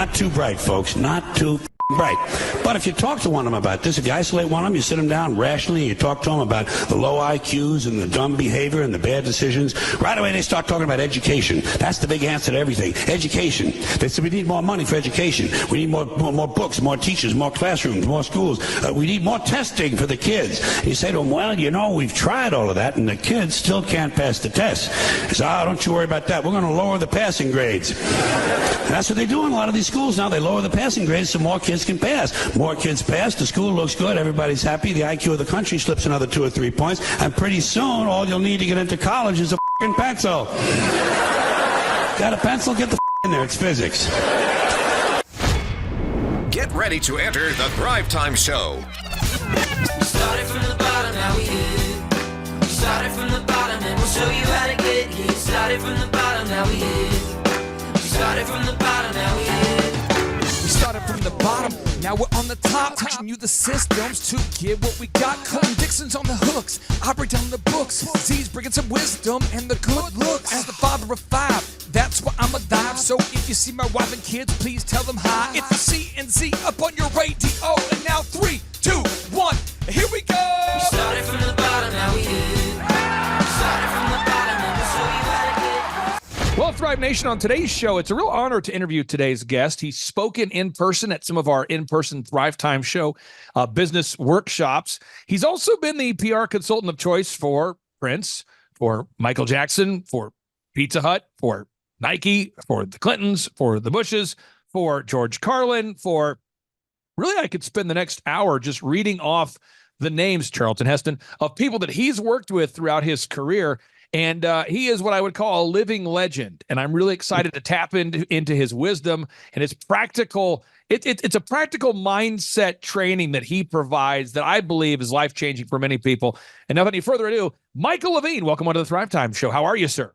not too bright, folks. Not too bright. But if you talk to one of them about this, if you isolate one of them, you sit them down rationally, and you talk to them about the low IQs and the dumb behavior and the bad decisions, right away they start talking about education. That's the big answer to everything. Education. They say we need more money for education. We need more books, more teachers, more classrooms, more schools. We need more testing for the kids. And you say to them, well, you know, we've tried all of that, and the kids still can't pass the test. They say, don't you worry about that. We're going to lower the passing grades. And that's what they do in a lot of these schools now. They lower the passing grades so more kids can pass. More kids pass, the school looks good, everybody's happy, the IQ of the country slips another 2 or 3 points, and pretty soon all you'll need to get into college is a f***ing pencil. Got a pencil? Get the in there, it's physics. Get ready to enter the Thrivetime Show. We started from the bottom, now we here. We started from the bottom and we'll show you how to get here. Started from the bottom, now we here. We started from the bottom, now we here. We started from the bottom, now we're on the top, teaching you the systems to get what we got. Colin Dixon's on the hooks, I break down the books. Z's bringing some wisdom and the good looks. As the father of 5, that's why I'm alive. So if you see my wife and kids, please tell them hi. It's the C&Z up on your radio, and now 3, 2, 1, here we go. We started from the bottom, now we here. We started from the bottom and we'll show you how to get here. Well, Thrive Nation, on today's show, it's a real honor to interview today's guest. He's spoken in person at some of our in-person Thrivetime show business workshops. He's also been the PR consultant of choice for Prince, for Michael Jackson, for Pizza Hut, for Nike, for the Clintons, for the Bushes, for George Carlin, for really, I could spend the next hour just reading off the names, Charlton Heston, of people that he's worked with throughout his career. And he is what I would call a living legend. And I'm really excited to tap into his wisdom and his practical. It's a practical mindset training that he provides that I believe is life-changing for many people. And now, without any further ado, Michael Levine, welcome onto the Thrivetime Show. How are you, sir?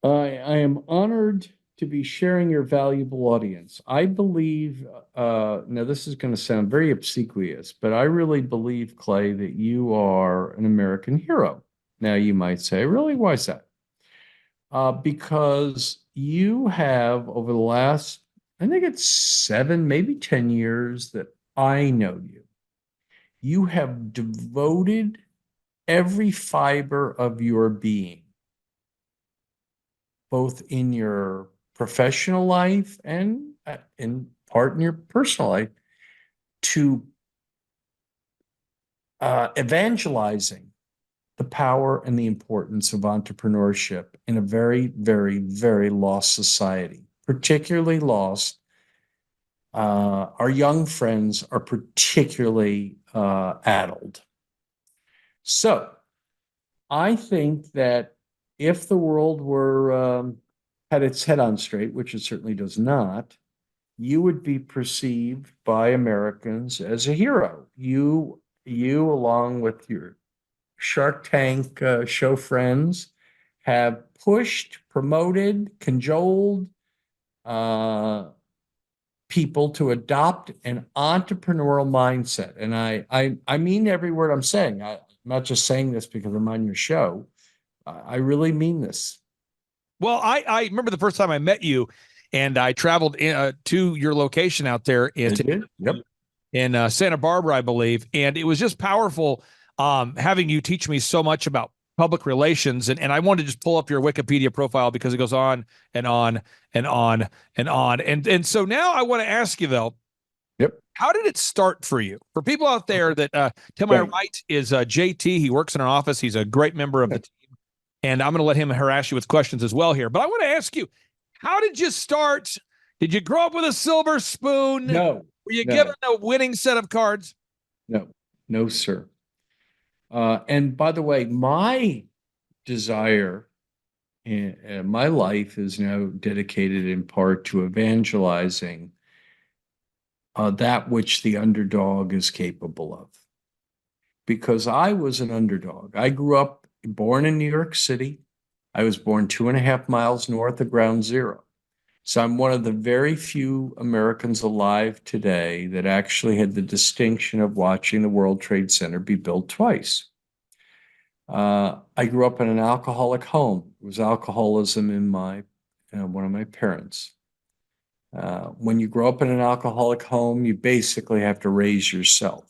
I am honored to be sharing your valuable audience. I believe, now this is going to sound very obsequious, but I really believe, Clay, that you are an American hero. Now you might say, really, why is that? Because you have, over the last, I think it's 7, maybe 10 years that I know you, you have devoted every fiber of your being, both in your professional life and in part in your personal life, to evangelizing the power and the importance of entrepreneurship in a very, very, very lost society, particularly lost. Our young friends are particularly addled. So I think that if the world were had its head on straight, which it certainly does not, you would be perceived by Americans as a hero. You along with your Shark Tank show friends have pushed, promoted, cajoled people to adopt an entrepreneurial mindset. And I mean every word I'm saying. I'm not just saying this because I'm on your show. I really mean this. Well, I remember the first time I met you, and I traveled to your location out there in Santa Barbara, I believe, and it was just powerful having you teach me so much about public relations. And I wanted to just pull up your Wikipedia profile because it goes on and on and on and on. And so now I want to ask you, though, how did it start for you? For people out there that to my right is JT. He works in our office. He's a great member of the team. And I'm going to let him harass you with questions as well here. But I want to ask you, how did you start? Did you grow up with a silver spoon? No. Were you given a winning set of cards? No, sir. And by the way, my desire in my life is now dedicated in part to evangelizing that which the underdog is capable of. Because I was an underdog. I grew up born in New York City. I was born 2.5 miles north of Ground Zero. So I'm one of the very few Americans alive today that actually had the distinction of watching the World Trade Center be built twice. I grew up in an alcoholic home. It was alcoholism in one of my parents. When you grow up in an alcoholic home, you basically have to raise yourself.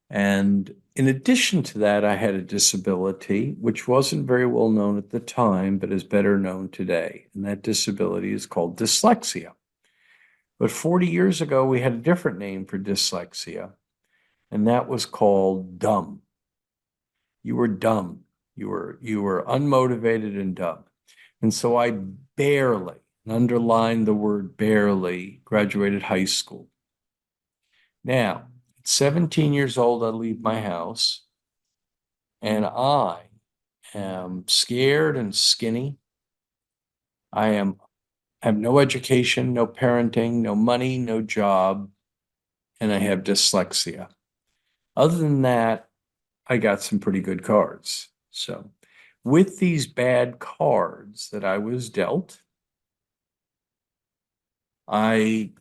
And in addition to that, I had a disability, which wasn't very well known at the time, but is better known today. And that disability is called dyslexia. But 40 years ago, we had a different name for dyslexia, and that was called dumb. You were dumb. You were unmotivated and dumb. And so I barely, and underline the word barely, graduated high school. Now, at 17 years old, I leave my house, and I am scared and skinny. I have no education, no parenting, no money, no job, and I have dyslexia. Other than that, I got some pretty good cards. So with these bad cards that I was dealt, I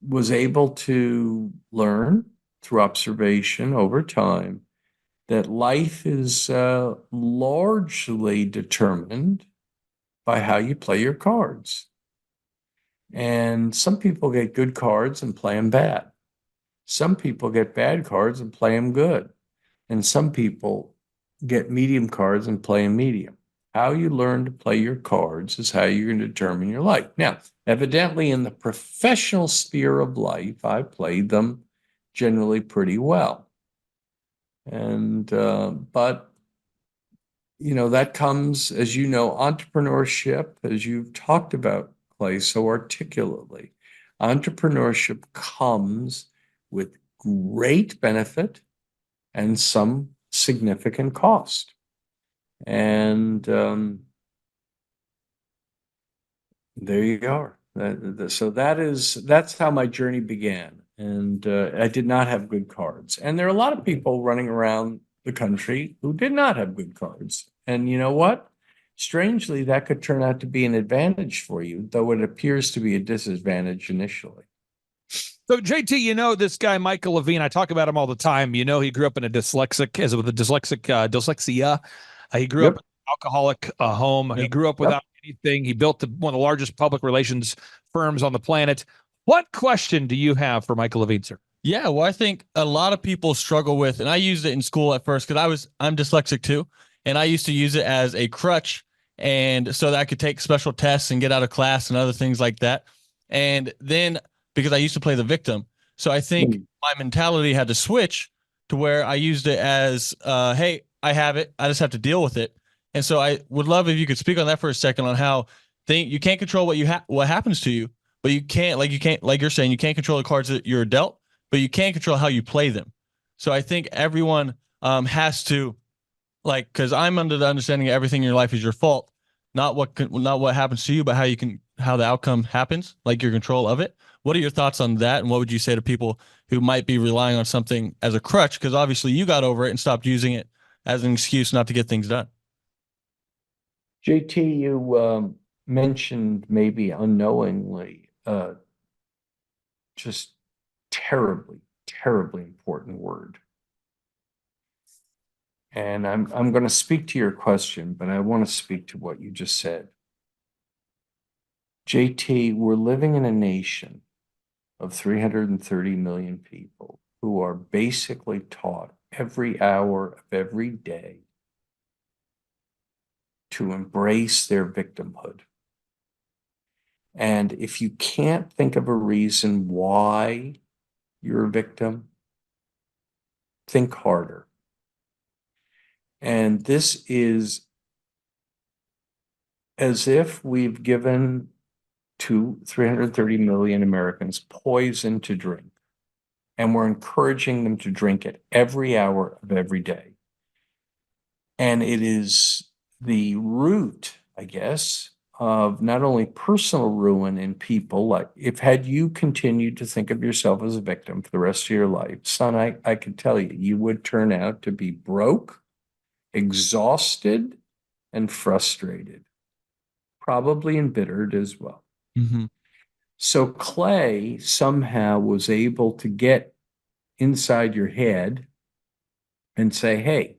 was able to learn through observation over time that life is largely determined by how you play your cards. And some people get good cards and play them bad. Some people get bad cards and play them good. And some people get medium cards and play them medium. How you learn to play your cards is how you're going to determine your life. Now, evidently, in the professional sphere of life, I played them generally pretty well. And, but, you know, that comes, as you know, entrepreneurship, as you've talked about, Clay, so articulately. Entrepreneurship comes with great benefit and some significant cost. And there you are. So that's how my journey began. And I did not have good cards. And there are a lot of people running around the country who did not have good cards. And you know what? Strangely, that could turn out to be an advantage for you, though it appears to be a disadvantage initially. So JT, you know, this guy, Michael Levine, I talk about him all the time. You know, he grew up in a dyslexia. He grew up in an alcoholic home. He grew up without anything. He built one of the largest public relations firms on the planet. What question do you have for Michael Levine, sir? Yeah, well, I think a lot of people struggle with, and I used it in school at first because I'm dyslexic too, and I used to use it as a crutch, and so that I could take special tests and get out of class and other things like that. And then because I used to play the victim, so I think my mentality had to switch to where I used it as, hey, I have it, I just have to deal with it. And so I would love if you could speak on that for a second on how you can't control what happens to you, but you can't, like you're saying, you can't control the cards that you're dealt, but you can control how you play them. So I think everyone has to, like, because I'm under the understanding everything in your life is your fault, not what happens to you, but how the outcome happens, like your control of it. What are your thoughts on that? And what would you say to people who might be relying on something as a crutch? Because obviously you got over it and stopped using it as an excuse not to get things done. JT, you mentioned maybe unknowingly just terribly, terribly important word. And I'm going to speak to your question, but I want to speak to what you just said. JT, we're living in a nation of 330 million people who are basically taught every hour of every day to embrace their victimhood. And if you can't think of a reason why you're a victim, think harder. And this is as if we've given to 330 million Americans poison to drink, and we're encouraging them to drink it every hour of every day. And it is the root, I guess, of not only personal ruin in people, like had you continued to think of yourself as a victim for the rest of your life, son, I could tell you would turn out to be broke, exhausted, and frustrated, probably embittered as well. Mm-hmm. So Clay somehow was able to get inside your head and say, hey,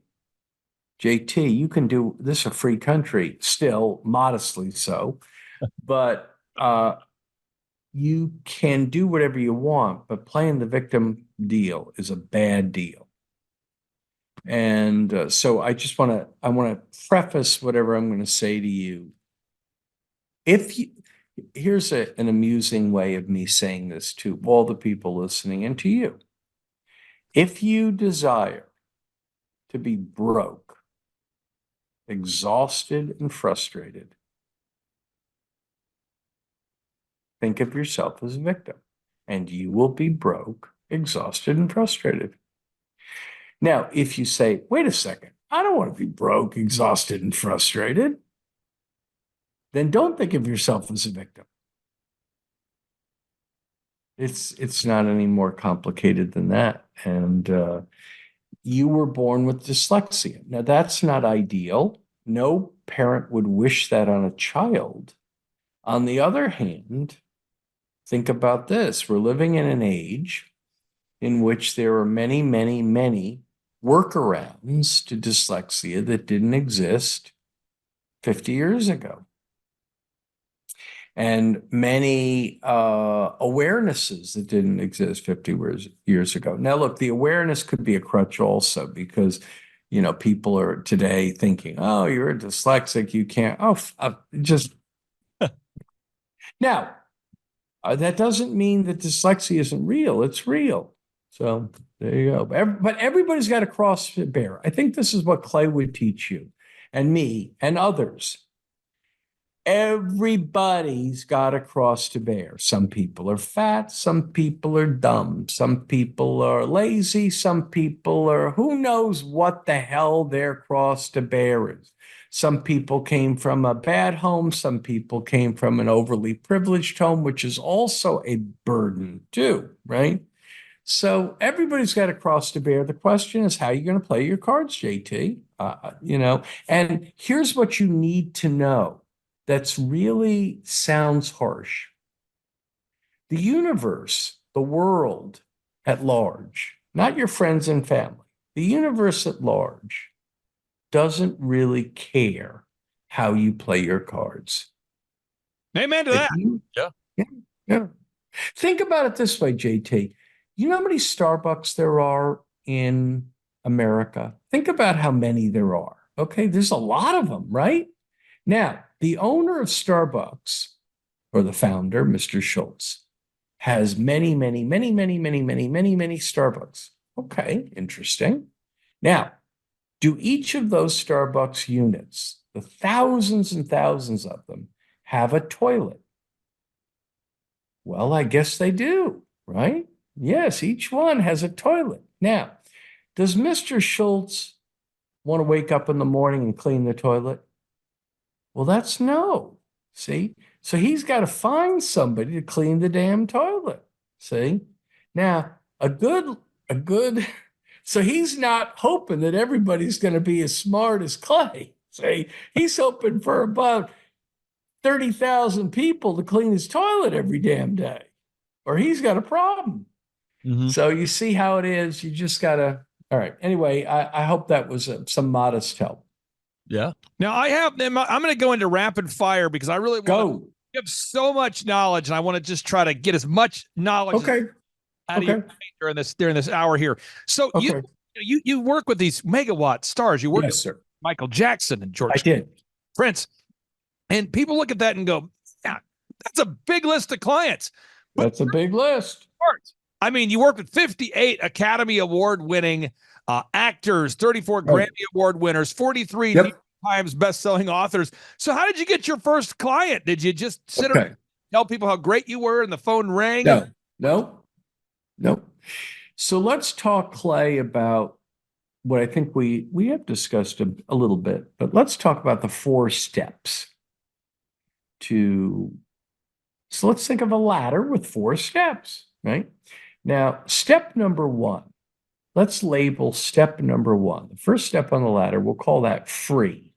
JT, you can do this, a free country, still modestly so, but you can do whatever you want, but playing the victim deal is a bad deal. And so I want to preface whatever I'm going to say to you. Here's an amusing way of me saying this to all the people listening and to you. If you desire to be broke, exhausted, and frustrated, think of yourself as a victim, and you will be broke, exhausted, and frustrated. Now, if you say, wait a second, I don't want to be broke, exhausted, and frustrated, then don't think of yourself as a victim. It's not any more complicated than that. And you were born with dyslexia. Now, that's not ideal. No parent would wish that on a child. On the other hand, think about this. We're living in an age in which there are many, many, many workarounds to dyslexia that didn't exist 50 years ago. And many awarenesses that didn't exist 50 years ago. Now, look, the awareness could be a crutch also because, people are today thinking, oh, you're a dyslexic, you can't, just. Now, that doesn't mean that dyslexia isn't real. It's real. So there you go. But everybody's got to cross to bear. I think this is what Clay would teach you and me and others. Everybody's got a cross to bear. Some people are fat. Some people are dumb. Some people are lazy. Some people are, who knows what the hell their cross to bear is. Some people came from a bad home. Some people came from an overly privileged home, which is also a burden too, right? So everybody's got a cross to bear. The question is, how are you going to play your cards, JT? And here's what you need to know. That's really sounds harsh. The universe, the world at large, not your friends and family, the universe at large doesn't really care how you play your cards. Amen to that. Yeah. Think about it this way, JT. You know how many Starbucks there are in America? Think about how many there are. Okay, there's a lot of them, right? Now, the owner of Starbucks, or the founder, Mr. Schultz, has many, many, many, many, many, many, many, many Starbucks. Okay, interesting. Now, do each of those Starbucks units, the thousands and thousands of them, have a toilet? Well, I guess they do, right? Yes, each one has a toilet. Now, does Mr. Schultz want to wake up in the morning and clean the toilet? Well, that's no. See? So he's got to find somebody to clean the damn toilet. See? Now, so he's not hoping that everybody's going to be as smart as Clay. See? He's hoping for about 30,000 people to clean his toilet every damn day, or he's got a problem. Mm-hmm. So you see how it is. You just got to, all right. Anyway, I hope that was some modest help. Yeah. Now I'm going to go into rapid fire because I really want to give so much knowledge, and I want to just try to get as much knowledge out of you during this hour here. So you work with these megawatt stars. You work with Michael Jackson and George Prince, and people look at that and go, "Yeah, that's a big list of clients." That's a big list. I mean, you work with 58 Academy Award winning actors, 34 Grammy Award winners, 43 New York Times best-selling authors. So how did you get your first client? Did you just sit around and tell people how great you were and the phone rang? No. So let's talk, Clay, about what I think we have discussed a little bit, but let's talk about the 4 steps so let's think of a ladder with 4 steps, right? Now, step number 1. Let's label step number 1. The first step on the ladder, we'll call that free.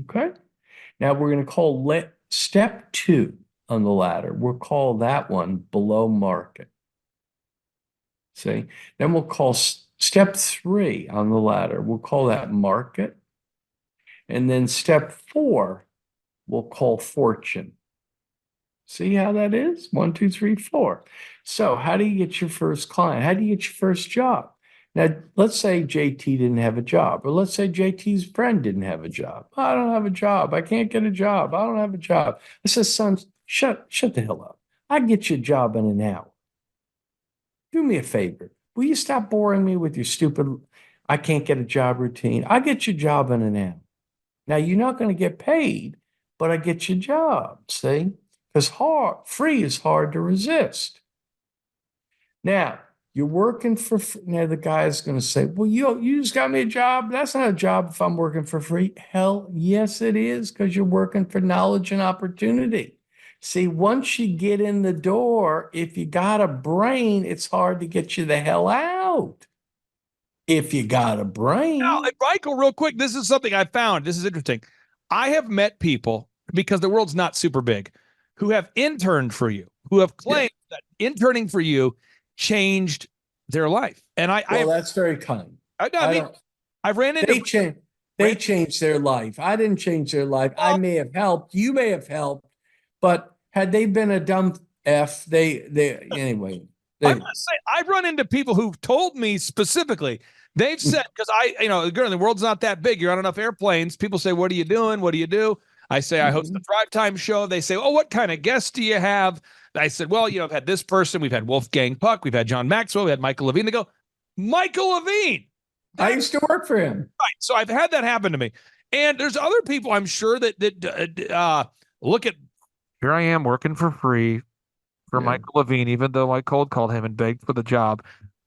Okay? Now we're going to call step 2 on the ladder. We'll call that one below market. See? Then we'll call step 3 on the ladder. We'll call that market. And then step 4, we'll call fortune. See how that is? 1, 2, 3, 4. So how do you get your first client? How do you get your first job? Now, let's say JT didn't have a job, or let's say JT's friend didn't have a job. I don't have a job. I can't get a job. I don't have a job. I said, son, shut the hell up. I can get you a job in an hour. Do me a favor. Will you stop boring me with your stupid, I can't get a job routine? I'll get you a job in an hour. Now, you're not going to get paid, but I get you a job, see? Because free is hard to resist. Now, you're working for free. Now, the guy's going to say, well, you just got me a job. That's not a job if I'm working for free. Hell, yes, it is, because you're working for knowledge and opportunity. See, once you get in the door, if you got a brain, it's hard to get you the hell out. If you got a brain. Now, Michael, real quick, this is something I found. This is interesting. I have met people, because the world's not super big, who have interned for you, who have claimed that interning for you changed their life. And that's very kind. I've ran into they changed their life. I didn't change their life. I may have helped. You may have helped. But had they been a dumb F, anyway. I must say, I've run into people who've told me specifically, they've said, because the world's not that big. You're on enough airplanes. People say, what are you doing? What do you do? I say, I host the Thrivetime show. They say, oh, what kind of guests do you have? I said, well, I've had this person. We've had Wolfgang Puck. We've had John Maxwell. We had Michael Levine. They go, Michael Levine. I used to work for him. Right. So I've had that happen to me. And there's other people, I'm sure, that look at, here I am working for free for Michael Levine, even though I cold called him and begged for the job.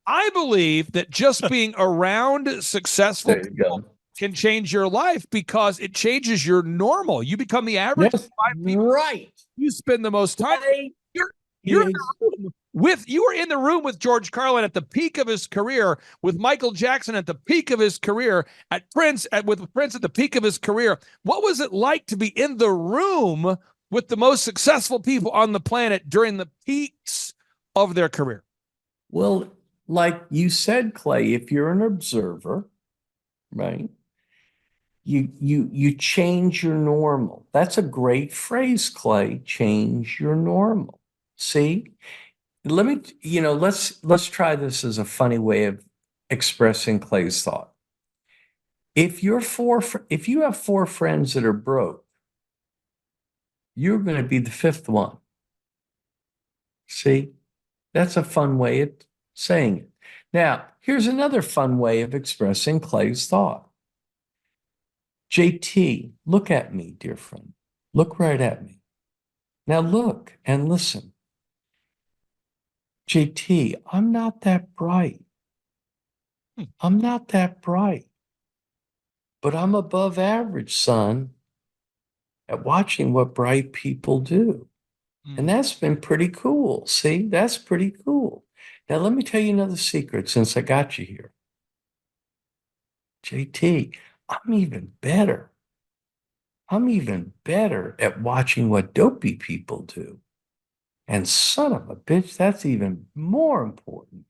I believe that just being around successful people can change your life, because it changes your normal. You become the average of 5 people. Right. You spend the most time. You're in the room you were in the room with George Carlin at the peak of his career, with Michael Jackson at the peak of his career, with Prince at the peak of his career. What was it like to be in the room with the most successful people on the planet during the peaks of their career? Well, like you said, Clay, if you're an observer, right, you change your normal. That's a great phrase, Clay. Change your normal. See, let's try this as a funny way of expressing Clay's thought. If you have 4 friends that are broke, you're going to be the 5th one. See, that's a fun way of saying it. Now, here's another fun way of expressing Clay's thought. JT, look at me, dear friend. Look right at me. Now look and listen. JT, I'm not that bright. I'm not that bright. But I'm above average, son, at watching what bright people do. And that's been pretty cool. See, that's pretty cool. Now, let me tell you another secret since I got you here. JT, I'm even better. I'm even better at watching what dopey people do. And son of a bitch, that's even more important.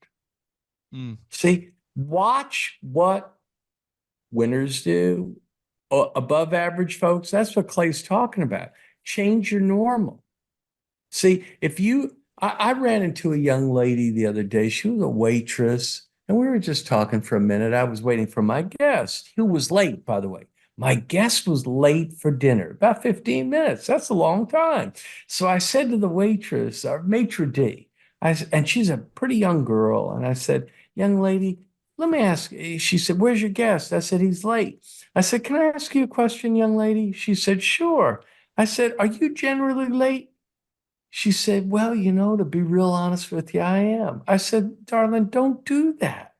See, watch what winners do, above average folks. That's what Clay's talking about. Change your normal. See, I ran into a young lady the other day. She was a waitress, and we were just talking for a minute. I was waiting for my guest, who was late, by the way. My guest was late for dinner, about 15 minutes. That's a long time. So I said to the waitress, our maitre d', and she's a pretty young girl, and I said, young lady, let me ask. She said, where's your guest? I said, he's late. I said, can I ask you a question, young lady? She said, sure. I said, are you generally late? She said, well, to be real honest with you, I am. I said, darling, don't do that.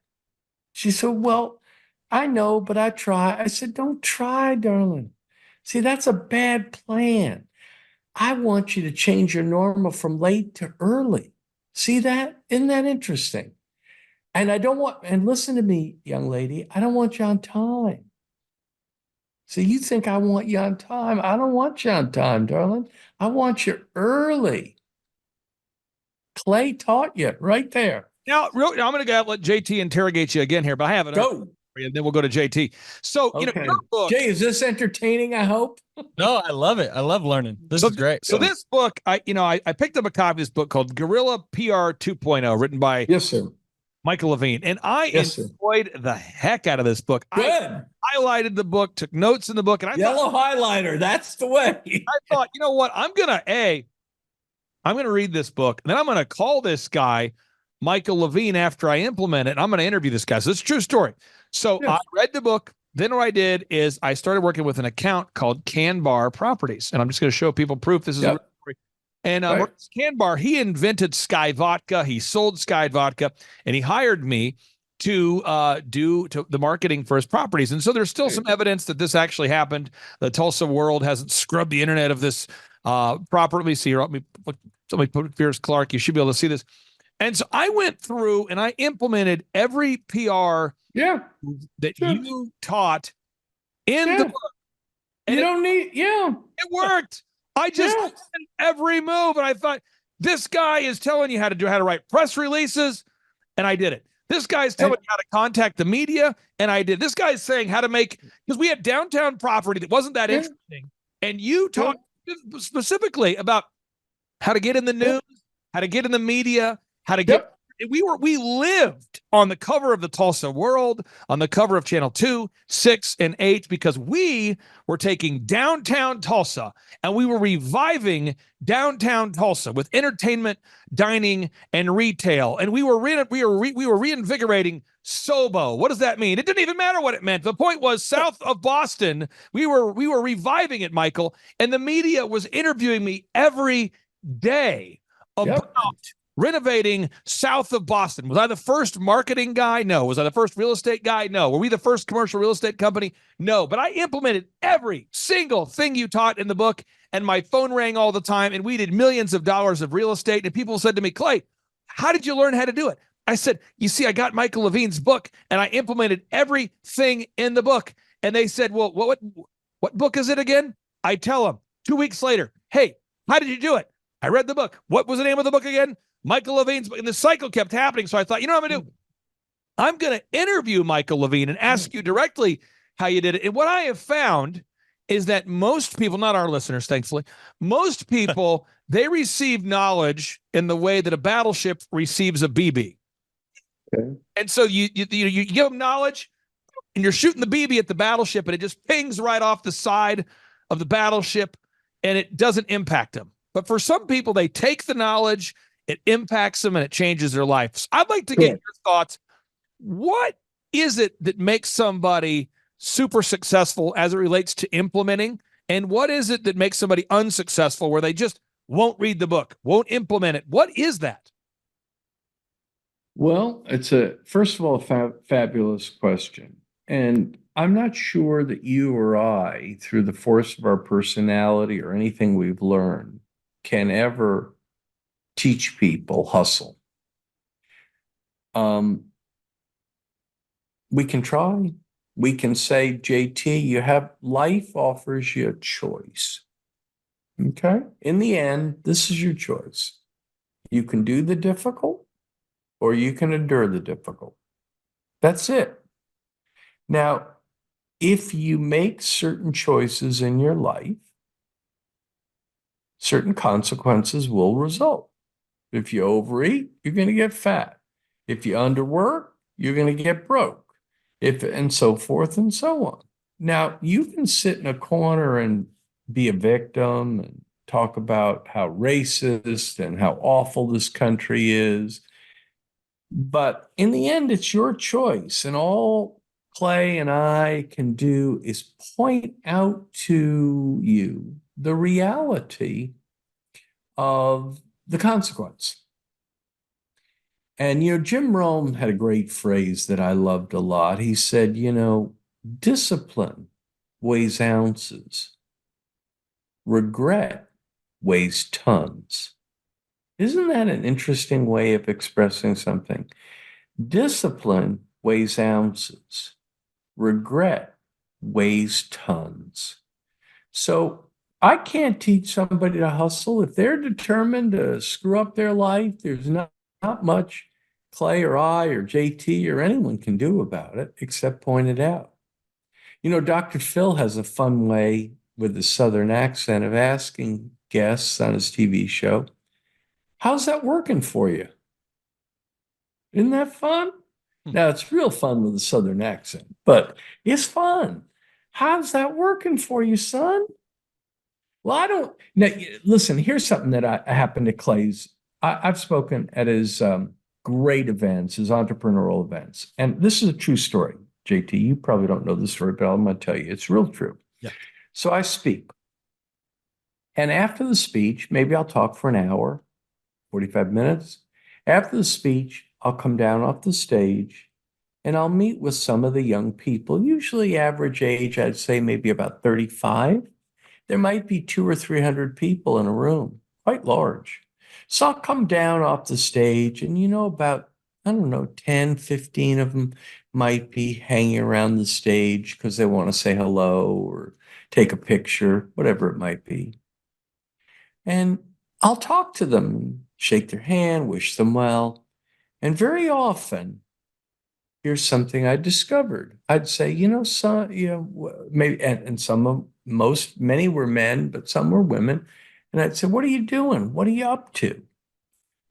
She said, well, I know, but I try. I said, don't try, darling. See, that's a bad plan. I want you to change your normal from late to early. See that? Isn't that interesting? And and listen to me, young lady, I don't want you on time. So you think I want you on time. I don't want you on time, darling. I want you early. Clay taught you right there. Now, I'm going to let JT interrogate you again here, but I have it. Go. and then we'll go to JT. So, Okay. your book. Jay, is this entertaining? I hope. No, I love it. I love learning. This is great. So this book, I picked up a copy of this book called Guerrilla PR 2.0, written by Yes, sir. Michael Levine, and I enjoyed the heck out of this book. Good. I highlighted the book, took notes in the book, and I Yellow highlighter. That's the way. I thought, you know what? I'm gonna read this book, and then I'm gonna call this guy Michael Levine after I implement it. And I'm gonna interview this guy. So it's a true story. So I read the book. Then what I did is I started working with an account called Can Bar Properties, and I'm just going to show people proof this is a real story. And Can Bar, he invented Sky Vodka. He sold Sky Vodka, and he hired me to do the marketing for his properties. And so there's still some evidence that this actually happened. The Tulsa World hasn't scrubbed the internet of this property. Let me see here. Somebody put Pierce Clark. You should be able to see this. And so I went through and I implemented every PR that you taught in the book. And it worked. I just did every move, and I thought, this guy is telling you how to write press releases, and I did it. This guy's telling you how to contact the media, and I did. This guy's saying how to make, because we had downtown property that wasn't that interesting, and you talked specifically about how to get in the news, how to get in the media, how to get. We lived on the cover of the Tulsa World, on the cover of Channel 2, 6, and 8, because we were taking downtown Tulsa and we were reviving downtown Tulsa with entertainment, dining, and retail. And we were reinvigorating Sobo. What does that mean? It didn't even matter what it meant. The point was, south of Boston, we were reviving it, Michael, and the media was interviewing me every day about renovating south of Boston. Was I the first marketing guy? No. Was I the first real estate guy? No. Were we the first commercial real estate company? No. But I implemented every single thing you taught in the book, and my phone rang all the time, and we did millions of dollars of real estate. And people said to me, Clay, how did you learn how to do it? I said, you see, I got Michael Levine's book, and I implemented everything in the book. And they said, well, what book is it again? I tell them 2 weeks later, hey, how did you do it? I read the book. What was the name of the book again? Michael Levine's book. And the cycle kept happening. So I thought, you know what I'm going to do? I'm going to interview Michael Levine and ask you directly how you did it. And what I have found is that most people, not our listeners, thankfully, most people, they receive knowledge in the way that a battleship receives a BB. Okay. And so you give them knowledge, and you're shooting the BB at the battleship, and it just pings right off the side of the battleship, and it doesn't impact them. But for some people, they take the knowledge, it impacts them, and it changes their life. So I'd like to get your thoughts. What is it that makes somebody super successful as it relates to implementing? And what is it that makes somebody unsuccessful where they just won't read the book, won't implement it? What is that? Well, it's first of all, a fabulous question. And I'm not sure that you or I, through the force of our personality or anything we've learned, can ever teach people hustle. We can try. We can say, JT, life offers you a choice. Okay? In the end, this is your choice. You can do the difficult, or you can endure the difficult. That's it. Now, if you make certain choices in your life, certain consequences will result. If you overeat, you're going to get fat. If you underwork, you're going to get broke. And so forth and so on. Now, you can sit in a corner and be a victim and talk about how racist and how awful this country is. But in the end, it's your choice. And all Clay and I can do is point out to you the reality of the consequence. And, Jim Rome had a great phrase that I loved a lot. He said, discipline weighs ounces. Regret weighs tons. Isn't that an interesting way of expressing something? Discipline weighs ounces. Regret weighs tons. So I can't teach somebody to hustle. If they're determined to screw up their life, there's not much Clay or I or JT or anyone can do about it except point it out. You know, Dr. Phil has a fun way with the Southern accent of asking guests on his TV show, how's that working for you? Isn't that fun? Now, it's real fun with a Southern accent, but it's fun. How's that working for you, son? Well, I don't. Now, listen, here's something that I happened to Clay's. I've spoken at his great events, his entrepreneurial events. And this is a true story, JT. You probably don't know the story, but I'm going to tell you it's real true. Yeah. So I speak. And after the speech, maybe I'll talk for an hour, 45 minutes. After the speech, I'll come down off the stage and I'll meet with some of the young people, usually average age, I'd say maybe about 35. There might be 200 or 300 people in a room, quite large. So I'll come down off the stage and, you know, about, I don't know, 10, 15 of them might be hanging around the stage because they want to say hello or take a picture, whatever it might be. And I'll talk to them, shake their hand, wish them well. And very often, here's something I discovered. I'd say, you know, some, you know, maybe, and some of many were men, but some were women. And I'd say, what are you doing? What are you up to?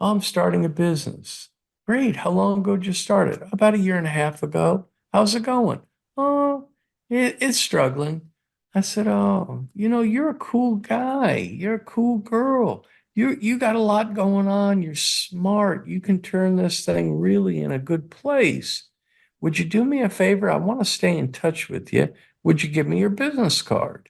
Oh, I'm starting a business. Great. How long ago did you start it? About a year and a half ago. How's it going? Oh, it's struggling. I said, oh, you know, you're a cool guy. You're a cool girl. You got a lot going on. You're smart. You can turn this thing really in a good place. Would you do me a favor? I want to stay in touch with you. Would you give me your business card?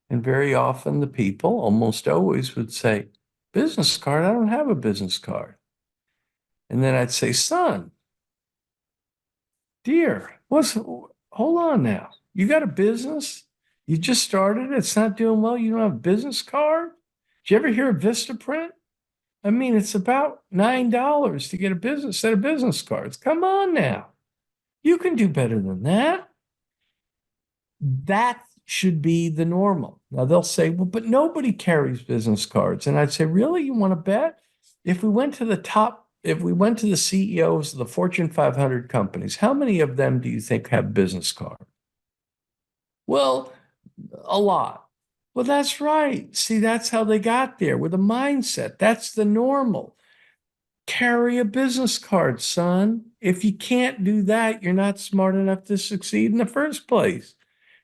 And very often the people, almost always, would say, business card? I don't have a business card. And then I'd say, son, dear, hold on now. You got a business? You just started it. It's not doing well. You don't have a business card? Did you ever hear of Vistaprint? I mean, it's about $9 to get a business set of business cards. Come on now. You can do better than that. That should be the normal. Now they'll say, well, but nobody carries business cards. And I'd say, really? You want to bet? If we went to the CEOs of the Fortune 500 companies, how many of them do you think have business cards? Well, a lot. Well, that's right. See, that's how they got there with a mindset. That's the normal. Carry a business card, son. If you can't do that, you're not smart enough to succeed in the first place.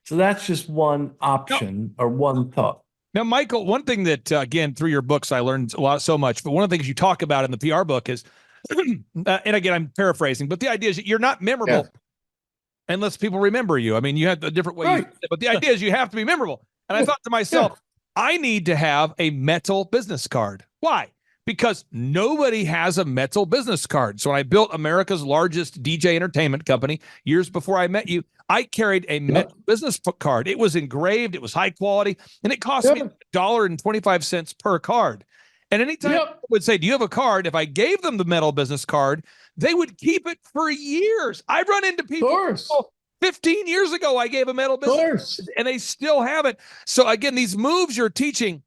So that's just one option or one thought. Now, Michael, one thing that, again, through your books, I learned so much, but one of the things you talk about in the PR book is, and again, I'm paraphrasing, but the idea is that you're not memorable unless people remember you. I mean, you have a different way, Right. but the idea is you have to be memorable. And I thought to myself, I need to have a metal business card. Why? Because nobody has a metal business card. So when I built America's largest DJ entertainment company years before I met you, I carried a metal business card. It was engraved, it was high quality, and it cost me $1.25 per card. And anytime I would say, do you have a card? If I gave them the metal business card, they would keep it for years. I've run into people 15 years ago, I gave a metal business and they still have it. So again, these moves you're teaching,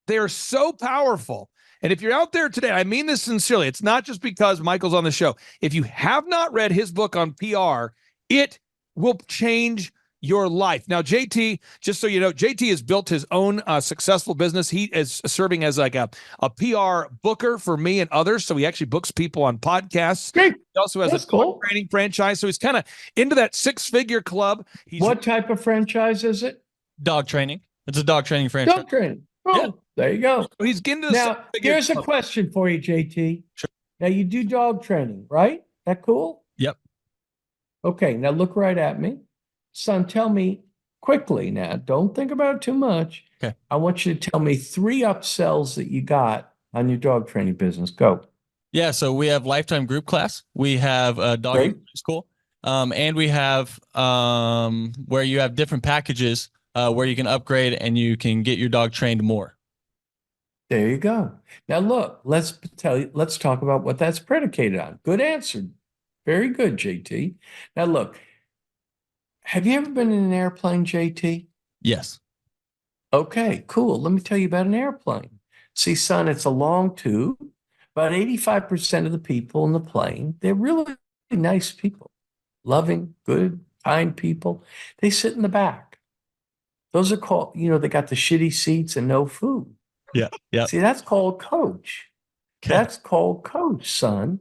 they are so powerful. And if you're out there today, I mean this sincerely, it's not just because Michael's on the show. If you have not read his book on PR, it will change your life. Now, JT, just so you know, JT has built his own successful business. He is serving as like a PR booker for me and others. So he actually books people on podcasts. Great. He also has a dog training franchise. So he's kind of into that six-figure club. What type of franchise is it? Dog training. It's a dog training franchise. Dog training. Oh, there you go. So he's getting to now, here's a question for you, JT. Sure. Now, you do dog training, right? That cool? Yep. Okay, now look right at me. Son, tell me quickly now. Don't think about it too much. Okay. I want you to tell me 3 upsells that you got on your dog training business. Go. Yeah, so we have lifetime group class. We have a dog school. And we have where you have different packages where you can upgrade and you can get your dog trained more. There you go. Now look, let's talk about what that's predicated on. Good answer. Very good, JT. Now look, have you ever been in an airplane, JT? Yes. Okay, cool. Let me tell you about an airplane. See, son, it's a long tube, About 85% of the people in the plane, they're really nice people, loving, good, kind people. They sit in the back. Those are called, they got the shitty seats and no food. Yeah. Yeah. See, that's called coach. That's called coach, son.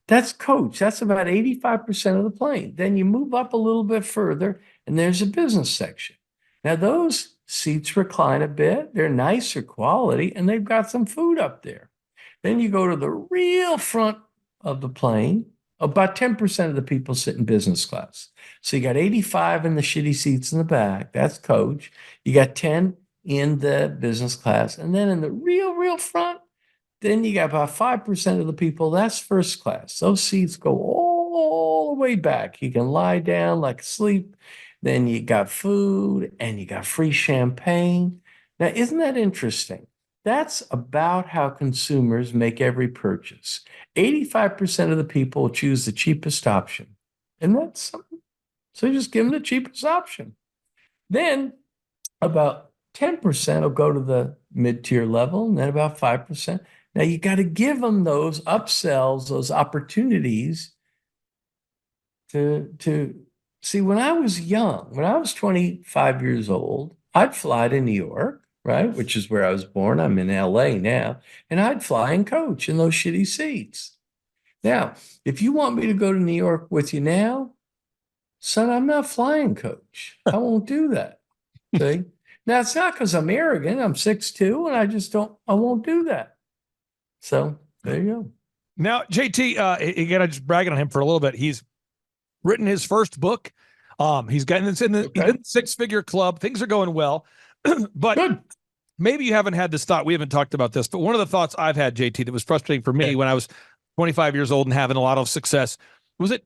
That's coach. That's about 85% of the plane. Then you move up a little bit further, and there's a business section. Now, those seats recline a bit. They're nicer quality, and they've got some food up there. Then you go to the real front of the plane. About 10% of the people sit in business class. So you got 85 in the shitty seats in the back. That's coach. You got 10 in the business class. And then in the real front, then you got about 5% of the people. That's first class. Those seats go all the way back. You can lie down like sleep. Then you got food and you got free champagne. Now, isn't that interesting? That's about how consumers make every purchase. 85% of the people choose the cheapest option. And that's something. So just give them the cheapest option. Then about 10% will go to the mid-tier level, and then about 5%. Now you got to give them those upsells, those opportunities to see. When I was young, when I was 25 years old, I'd fly to New York, right? Which is where I was born. I'm in LA now. And I'd fly and coach in those shitty seats. Now, if you want me to go to New York with you now, son, I'm not flying coach. I won't do that. See? Now, it's not because I'm arrogant. I'm 6'2", and I won't do that. So there you go. Now, JT, again, I'm just bragging on him for a little bit. He's written his first book. He's gotten this in the six-figure club. Things are going well. But Good. Maybe you haven't had this thought. We haven't talked about this, but one of the thoughts I've had, JT, that was frustrating for me when I was 25 years old and having a lot of success was that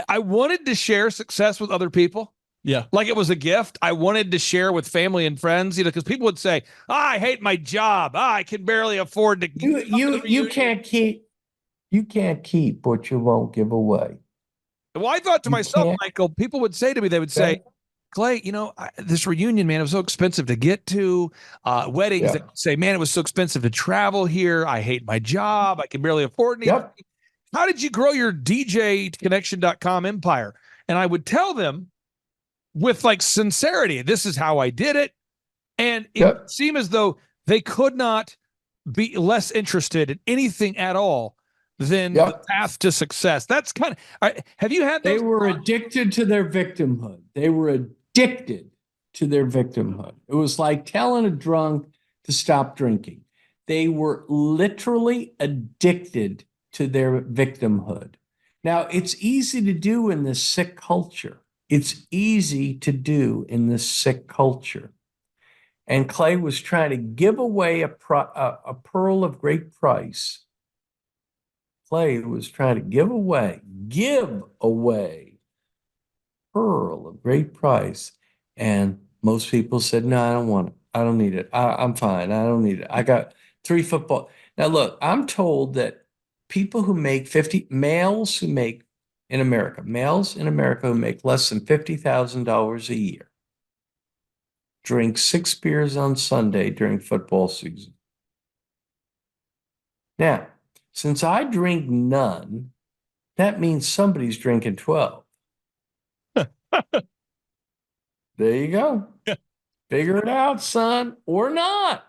I wanted to share success with other people. Yeah. Like it was a gift. I wanted to share with family and friends, because people would say, I hate my job. I can barely afford to. You can't keep what you won't give away. Well, I thought to myself, Michael, people would say to me, they would say, Clay, this reunion, man, it was so expensive to get to. Weddings, Yeah. they would say, man, it was so expensive to travel here. I hate my job. I can barely afford anything. Yep. How did you grow your DJconnection.com empire? And I would tell them with like sincerity, this is how I did it. And it would seem as though they could not be less interested in anything at all than the path to success. That's kind of, have you had those? They were addicted to their victimhood. They were addicted to their victimhood. It was like telling a drunk to stop drinking. They were literally addicted to their victimhood. Now, it's easy to do in this sick culture. It's easy to do in this sick culture. And Clay was trying to give away a pearl of great price. Clay was trying to give away pearl of great price. And most people said, no, I don't want it. I don't need it. I'm fine. I don't need it. I got 3 football. Now, look, I'm told that people who make males in America who make less than $50,000 a year drink 6 beers on Sunday during football season. Now, since I drink none, that means somebody's drinking 12. There you go. Figure it out, son, or not.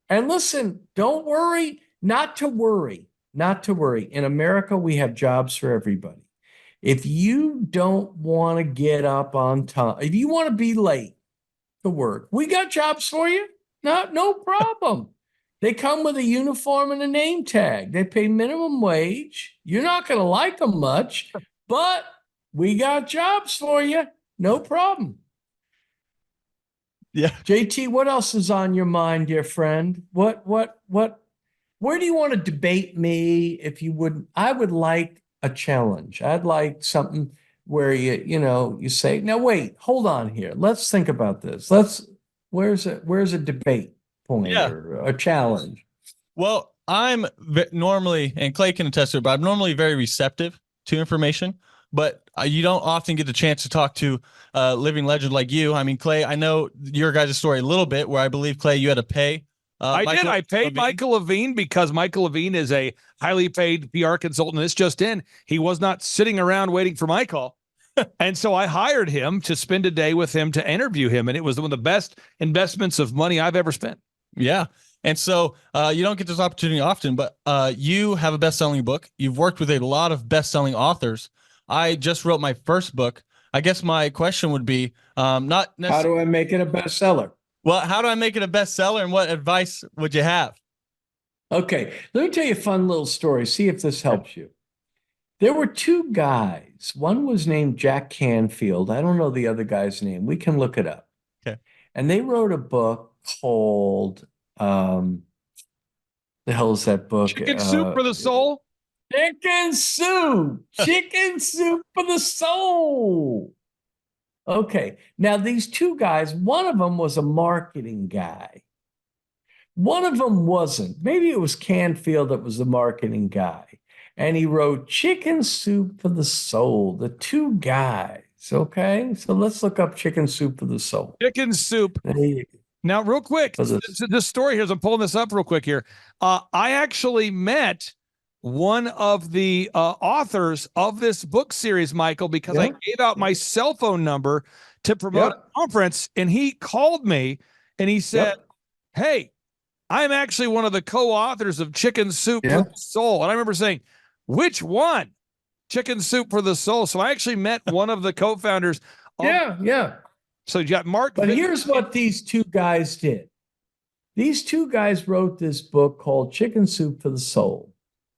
And listen, don't worry, not to worry. In America, we have jobs for everybody. If you don't want to get up on time, if you want to be late to work, we got jobs for you. No problem. They come with a uniform and a name tag. They pay minimum wage. You're not going to like them much, but we got jobs for you. No problem. Yeah. JT, what else is on your mind, dear friend? Where do you want to debate me? If you wouldn't, I would like a challenge. I'd like something where you say, now wait, hold on here. Let's think about this. Where's a debate point or a challenge? Well, I'm normally, and Clay can attest to it, but I'm normally very receptive to information, but you don't often get the chance to talk to a living legend like you. I mean, Clay, I know your guys' story a little bit, where I believe, Clay, you had to pay I did. Michael I paid Levine. Michael Levine because Michael Levine is a highly paid PR consultant. This just in. He was not sitting around waiting for my call. And so I hired him to spend a day with him to interview him. And it was one of the best investments of money I've ever spent. Yeah. And so you don't get this opportunity often, but you have a best-selling book. You've worked with a lot of best-selling authors. I just wrote my first book. I guess my question would be not necessarily. How do I make it a bestseller? Well, how do I make it a bestseller, and what advice would you have? Okay, let me tell you a fun little story. See if this helps you. There were two guys. One was named Jack Canfield. I don't know the other guy's name. We can look it up. Okay. And they wrote a book called the hell is that book? Chicken Soup for the Soul. Chicken Soup. Chicken Soup for the Soul. Okay. Now, these two guys, one of them was a marketing guy. One of them wasn't. Maybe it was Canfield that was the marketing guy. And he wrote Chicken Soup for the Soul. The two guys. Okay. So let's look up Chicken Soup for the Soul. Chicken Soup. There you go. Now, real quick, this story here, as I'm pulling this up real quick here. I actually met one of the authors of this book series, Michael, because I gave out my cell phone number to promote a conference, and he called me and he said, hey, I'm actually one of the co-authors of Chicken Soup for the Soul. And I remember saying, which one? Chicken Soup for the Soul. So I actually met one of the co-founders. So you got Mark. But here's what these two guys did. These two guys wrote this book called Chicken Soup for the Soul.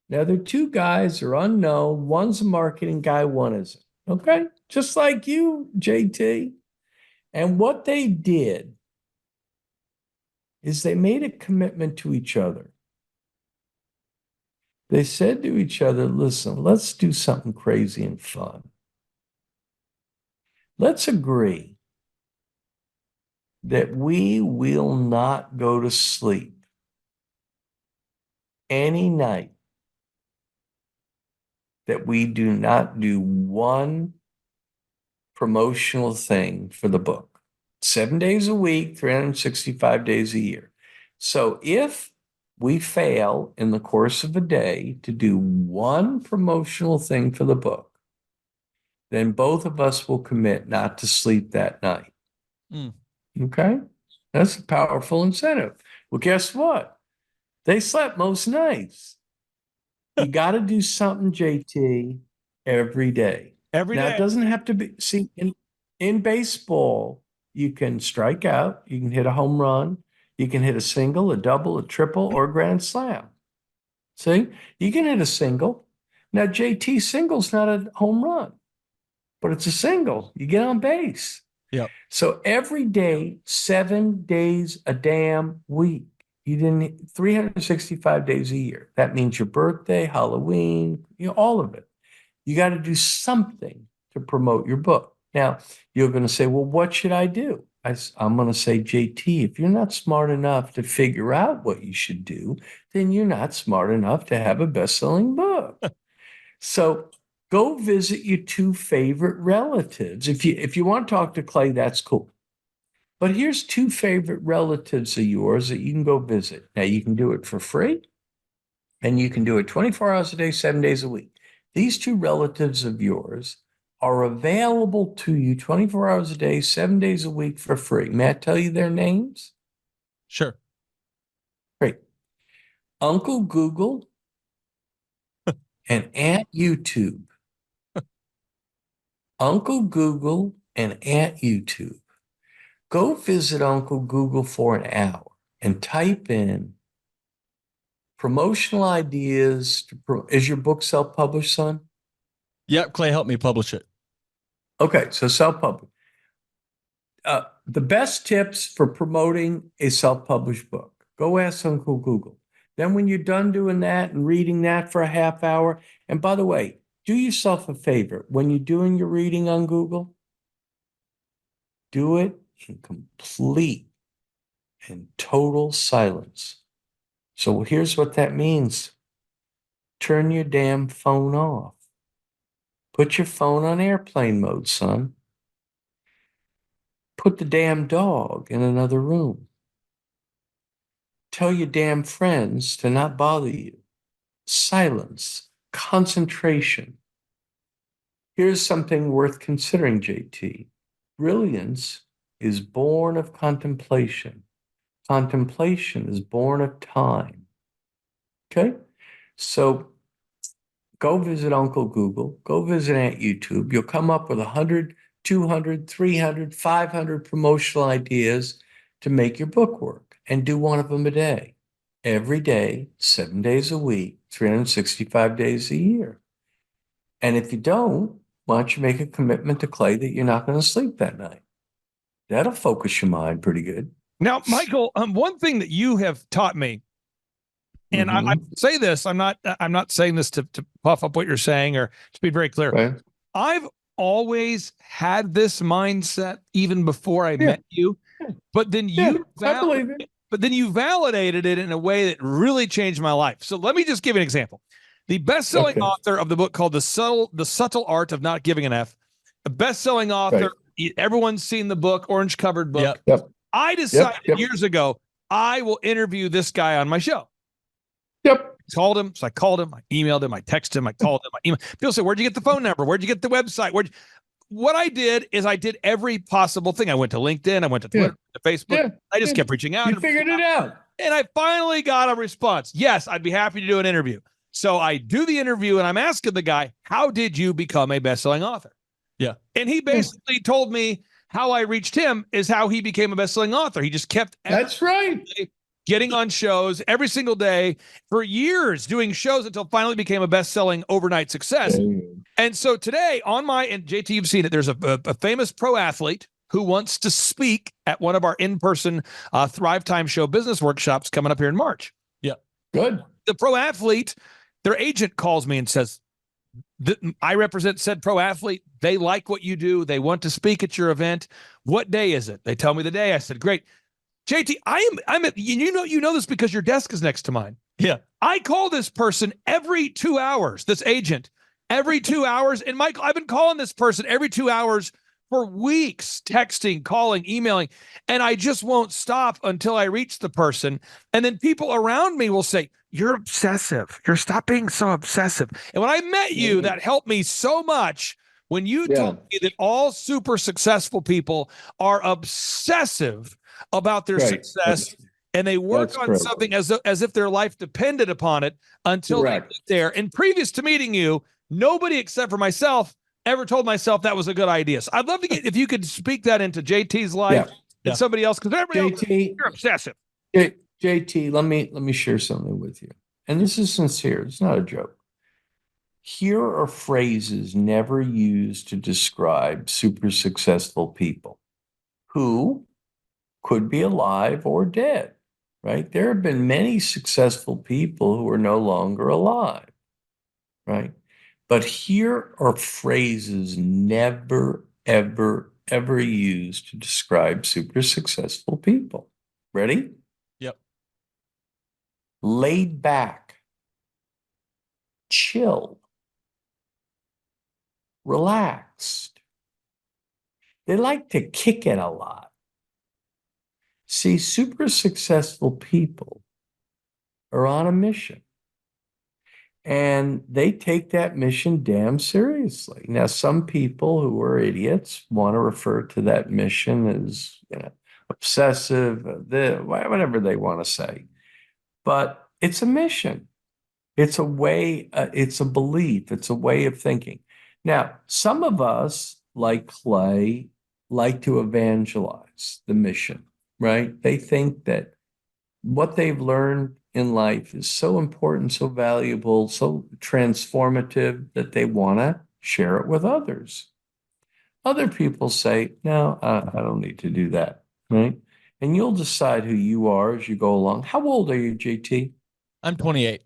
Now, the two guys are unknown. One's a marketing guy, one isn't. Okay? Just like you, JT. And what they did is they made a commitment to each other. They said to each other, listen, let's do something crazy and fun. Let's agree that we will not go to sleep any night that we do not do one promotional thing for the book. 7 days a week, 365 days a year. So if we fail in the course of a day to do one promotional thing for the book, then both of us will commit not to sleep that night. Okay? That's a powerful incentive. Well, guess what? They slept most nights. You got to do something, JT, every day. Every day. Now, it doesn't have to be, see, in baseball, you can strike out, you can hit a home run, you can hit a single, a double, a triple, or a grand slam. See, you can hit a single. Now, JT, single's not a home run, but it's a single. You get on base. Yep. So every day, 7 days a damn week. You didn't 365 days a year. That means your birthday, Halloween, all of it. You got to do something to promote your book. Now, you're going to say, well, what should I do? I'm going to say, JT, if you're not smart enough to figure out what you should do, then you're not smart enough to have a best-selling book. So go visit your two favorite relatives. If you want to talk to Clay, that's cool. But here's two favorite relatives of yours that you can go visit. Now, you can do it for free, and you can do it 24 hours a day, 7 days a week. These two relatives of yours are available to you 24 hours a day, 7 days a week for free. May I tell you their names? Sure. Great. Uncle Google and Aunt YouTube. Uncle Google and Aunt YouTube. Go visit Uncle Google for an hour and type in promotional ideas. Is your book self-published, son? Yep. Clay helped me publish it. Okay, so self-published. The best tips for promoting a self-published book. Go ask Uncle Google. Then when you're done doing that and reading that for a half hour, and by the way, do yourself a favor. When you're doing your reading on Google, do it in complete and total silence. So here's what that means. Turn your damn phone off. Put your phone on airplane mode, son. Put the damn dog in another room. Tell your damn friends to not bother you. Silence, concentration. Here's something worth considering, JT. Brilliance is born of contemplation. Contemplation is born of time. Okay? So go visit Uncle Google, go visit Aunt YouTube. You'll come up with 100, 200, 300, 500 promotional ideas to make your book work, and do one of them a day. Every day, 7 days a week, 365 days a year. And if you don't, why don't you make a commitment to Clay that you're not going to sleep that night? That'll focus your mind pretty good. Now, Michael, one thing that you have taught me, and I say this, I'm not saying this to puff up what you're saying, or to be very clear. Right? I've always had this mindset even before I met you, but then I believe it. but then you validated it in a way that really changed my life. So let me just give you an example. The best-selling author of the book called The Subtle Art of Not Giving an F, a best-selling author. Right. Everyone's seen the book, orange-covered book. Yep. I decided years ago, I will interview this guy on my show. Yep. Called him. So I called him. I emailed him. I texted him. I called him. I emailed. People say, where'd you get the phone number? Where'd you get the website? What I did is I did every possible thing. I went to LinkedIn. I went to Twitter, to Facebook. I just kept reaching out. You figured it out. And I finally got a response. Yes, I'd be happy to do an interview. So I do the interview, and I'm asking the guy, how did you become a best-selling author? Yeah. And he basically told me how I reached him is how he became a best-selling author. He just kept getting on shows every single day for years, doing shows until finally became a best-selling overnight success. And so today and JT, you've seen it, there's a famous pro athlete who wants to speak at one of our in-person Thrivetime show business workshops coming up here in March. Yeah. Good. The pro athlete, their agent calls me and says, I represent said pro athlete. They like what you do. They want to speak at your event. What day is it? They tell me the day. I said, great. JT, you know this because your desk is next to mine. Yeah. I call this person every 2 hours, this agent, every 2 hours. And Michael, I've been calling this person every 2 hours for weeks, texting, calling, emailing, and I just won't stop until I reach the person. And then people around me will say, you're obsessive. You're stop being so obsessive. And when I met you, that helped me so much when you told me that all super successful people are obsessive about their success, and they work on something as if their life depended upon it until they get there. And previous to meeting you, nobody except for myself ever told myself that was a good idea. So I'd love to get, if you could speak that into JT's life and somebody else, because everybody else, you're obsessive. JT, let me share something with you. And this is sincere. It's not a joke. Here are phrases never used to describe super successful people who could be alive or dead, right? There have been many successful people who are no longer alive, right? But here are phrases never, ever, ever used to describe super successful people. Ready? Yep. Laid back, chill, relaxed. They like to kick it a lot. See, super successful people are on a mission. And they take that mission damn seriously. Now, some people who are idiots want to refer to that mission as, obsessive, whatever they want to say. But it's a mission. It's a way, it's a belief, it's a way of thinking. Now, some of us, like Clay, like to evangelize the mission, right? They think that what they've learned in life is so important, so valuable, so transformative that they want to share it with others. Other people say, no, I don't need to do that, right? And you'll decide who you are as you go along. How old are you, JT? I'm 28.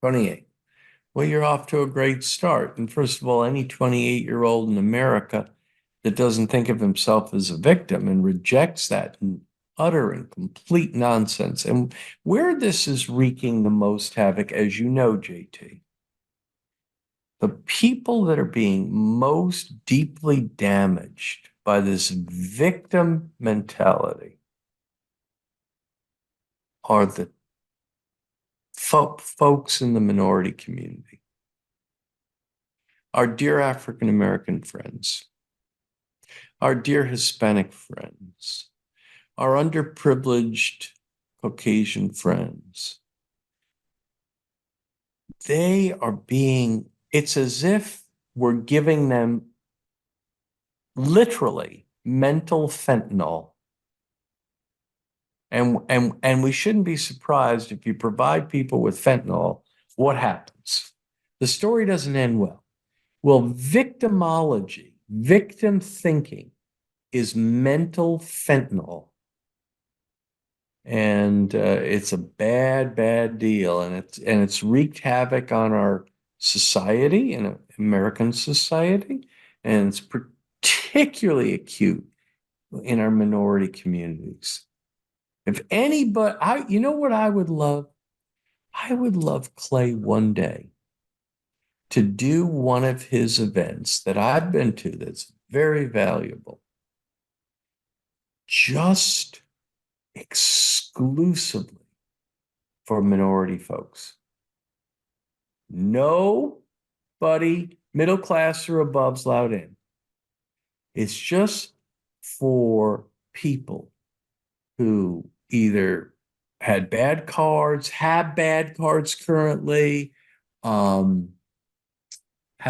28. Well, you're off to a great start. And first of all, any 28-year-old in America that doesn't think of himself as a victim and rejects that and utter and complete nonsense. And where this is wreaking the most havoc, as you know, JT, the people that are being most deeply damaged by this victim mentality are the folks in the minority community, our dear African American friends, our dear Hispanic friends, our underprivileged Caucasian friends. They are being, it's as if we're giving them literally mental fentanyl. And we shouldn't be surprised if you provide people with fentanyl, what happens? The story doesn't end well. Well, victimology, victim thinking is mental fentanyl. And it's a bad, bad deal. And it's wreaked havoc on our society and American society. And it's particularly acute in our minority communities. If anybody, you know what I would love? I would love Clay one day to do one of his events that I've been to that's very valuable, just exclusively for minority folks. Nobody middle class or above's allowed in. It's just for people who either had bad cards, have bad cards currently, have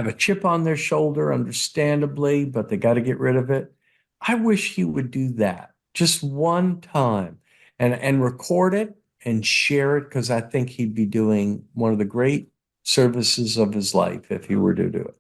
a chip on their shoulder, understandably, but they got to get rid of it. I wish he would do that just one time and record it and share it, because I think he'd be doing one of the great services of his life if he were to do it.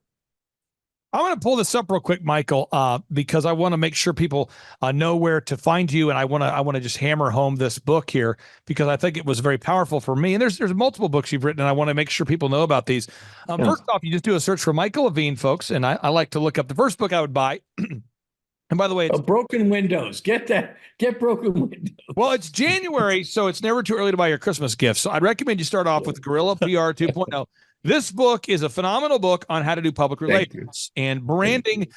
I'm going to pull this up real quick, Michael, because I want to make sure people know where to find you, and I want to just hammer home this book here because I think it was very powerful for me. And there's multiple books you've written, and I want to make sure people know about these. First off, you just do a search for Michael Levine, folks, and I like to look up the first book I would buy. And by the way, it's Broken Windows. Get Broken Windows. Well, it's January, so it's never too early to buy your Christmas gifts. So I'd recommend you start off with Guerrilla PR 2.0. This book is a phenomenal book on how to do public relations and branding.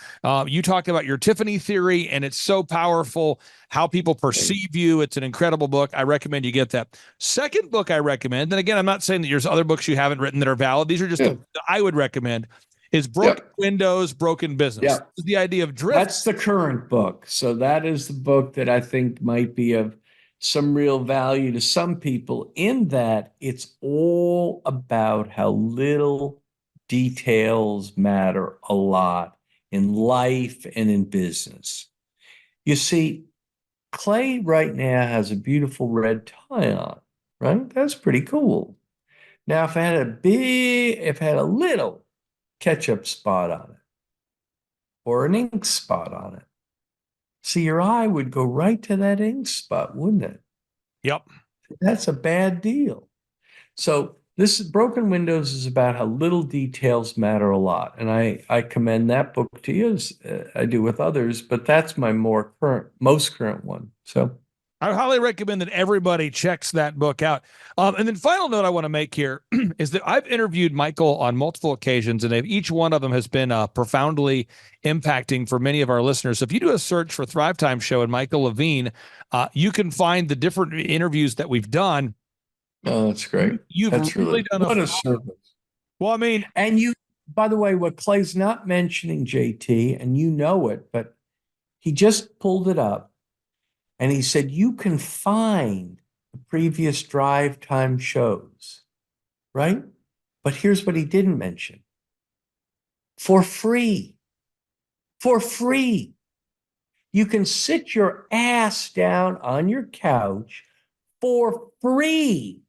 You talked about your Tiffany theory, and it's so powerful how people perceive you. It's an incredible book. I recommend you get that. Second book I recommend, and again, I'm not saying that there's other books you haven't written that are valid. These are just the that I would recommend, is Broken Windows, Broken Business. Yep. This is the idea of drift. That's the current book. So that is the book that I think might be of some real value to some people, in that it's all about how little details matter a lot in life and in business. You see, Clay right now has a beautiful red tie on, right? That's pretty cool. Now, if it had a little ketchup spot on it or an ink spot on it, see, your eye would go right to that ink spot, wouldn't it? Yep. That's a bad deal. So this Broken Windows is about how little details matter a lot. And I commend that book to you, as I do with others, but that's my most current one. So I highly recommend that everybody checks that book out. And then final note I want to make here is that I've interviewed Michael on multiple occasions, and each one of them has been profoundly impacting for many of our listeners. So if you do a search for Thrivetime Show and Michael Levine, you can find the different interviews that we've done. Oh, that's great. That's really done what a service. Well, I mean, and by the way, what Clay's not mentioning, JT, and you know it, but he just pulled it up. And he said, you can find the previous Drive Time shows, right? But here's what he didn't mention. For free. For free. You can sit your ass down on your couch for free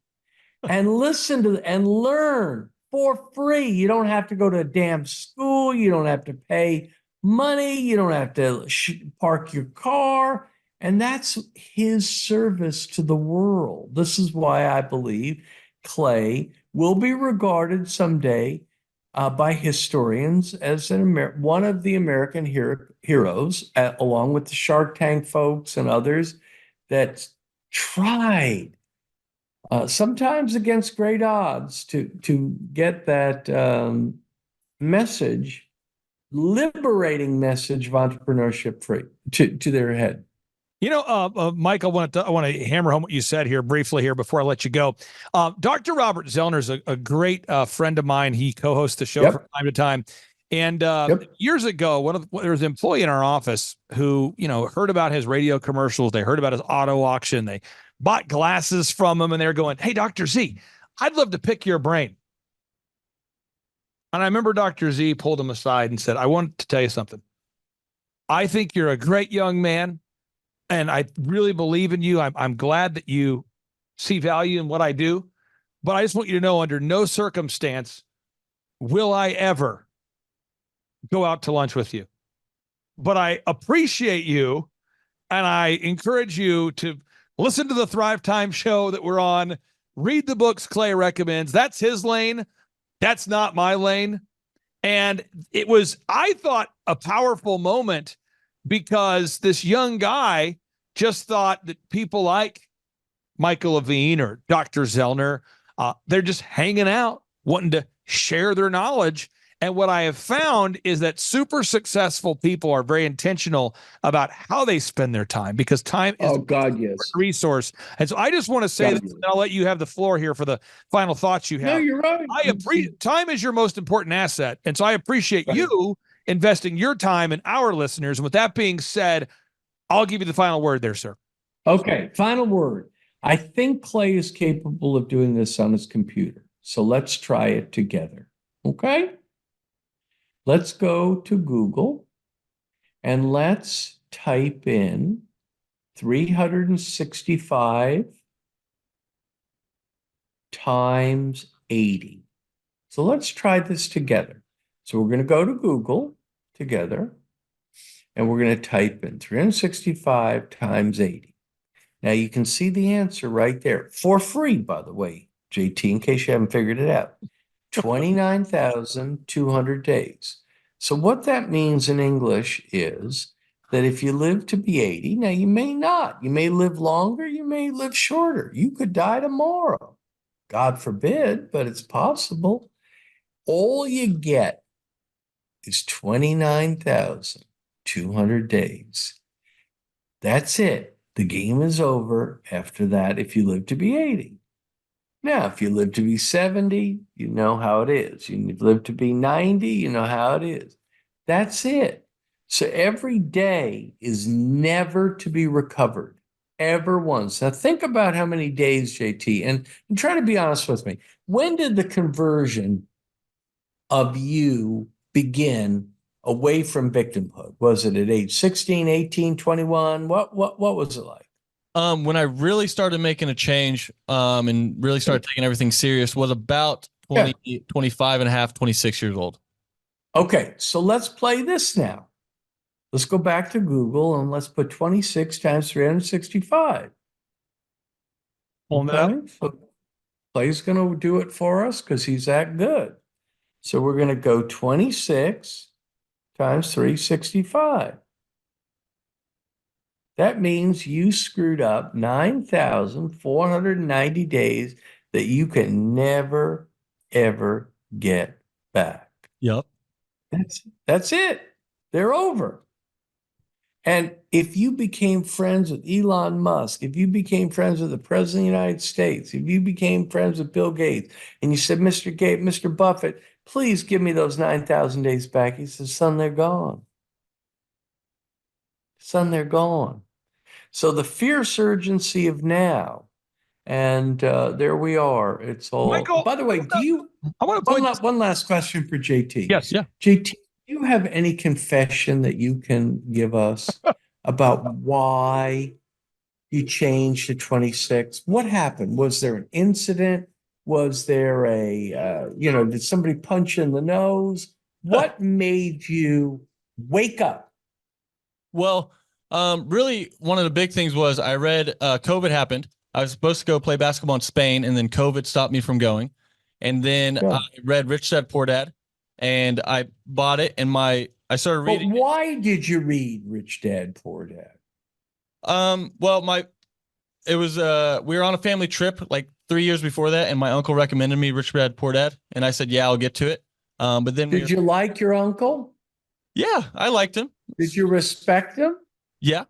and listen to and learn for free. You don't have to go to a damn school. You don't have to pay money. You don't have to park your car. And that's his service to the world. This is why I believe Clay will be regarded someday by historians as one of the American heroes, along with the Shark Tank folks and others that tried, sometimes against great odds, to get that liberating message of entrepreneurship free to their head. Mike, I want to hammer home what you said here briefly here before I let you go. Dr. Robert Zellner is a great friend of mine. He co-hosts the show from time to time. And years ago, there was an employee in our office who, heard about his radio commercials. They heard about his auto auction. They bought glasses from him, and they're going, "Hey, Dr. Z, I'd love to pick your brain." And I remember Dr. Z pulled him aside and said, "I want to tell you something. I think you're a great young man, and I really believe in you. I'm glad that you see value in what I do, but I just want you to know, under no circumstance will I ever go out to lunch with you. But I appreciate you, and I encourage you to listen to the Thrivetime show that we're on, read the books Clay recommends. That's his lane. That's not my lane." And it was, I thought, a powerful moment, because this young guy just thought that people like Michael Levine or Dr. Zellner, they're just hanging out, wanting to share their knowledge. And what I have found is that super successful people are very intentional about how they spend their time, because time is a resource. And so I just want to say this, and I'll let you have the floor here for the final thoughts you have. No, you're right. Time is your most important asset. And so I appreciate you investing your time in our listeners. And with that being said, I'll give you the final word there, sir. Okay, final word. I think Clay is capable of doing this on his computer. So let's try it together. Okay? Let's go to Google and let's type in 365 times 80. So let's try this together. So we're going to go to Google together, and we're going to type in 365 times 80. Now you can see the answer right there, for free, by the way, JT, in case you haven't figured it out. 29,200 days. So what that means in English is that if you live to be 80, now you may not, you may live longer, you may live shorter. You could die tomorrow. God forbid, but it's possible. All you get is 29,200 days. That's it. The game is over after that if you live to be 80. Now, if you live to be 70, you know how it is. You live to be 90, you know how it is. That's it. So every day is never to be recovered, ever once. Now think about how many days, JT, and try to be honest with me. When did the conversion of you begin away from victimhood? Was it at age 16, 18, 21? What was it like? When I really started making a change, and really started taking everything serious, was about 20, 25 and a half, 26 years old. Okay, so let's play this now. Let's go back to Google and let's put 26 times 365. Okay, so Clay's going to do it for us because he's that good. So we're going to go 26 times 365. That means you screwed up 9,490 days that you can never, ever get back. Yep. That's it. They're over. And if you became friends with Elon Musk, if you became friends with the President of the United States, if you became friends with Bill Gates, and you said, Mr. Buffett, please give me those 9,000 days back. He says, son, they're gone. Son, they're gone. So the fierce urgency of now, and there we are. It's all. Michael, by the way, one last question for JT. Yes, yeah. JT, do you have any confession that you can give us about why you changed to 26? What happened? Was there an incident? Was there did somebody punch you in the nose? What made you wake up? Well, really, one of the big things was I read COVID happened. I was supposed to go play basketball in Spain, and then COVID stopped me from going. And then I read Rich Dad Poor Dad, and I bought it. And I started reading. But why did you read Rich Dad Poor Dad? Well, it was we were on a family trip like 3 years before that, and my uncle recommended me Rich Dad Poor Dad, and I said, yeah, I'll get to it. But then did you like your uncle? Yeah, I liked him. Did you respect him? Yeah.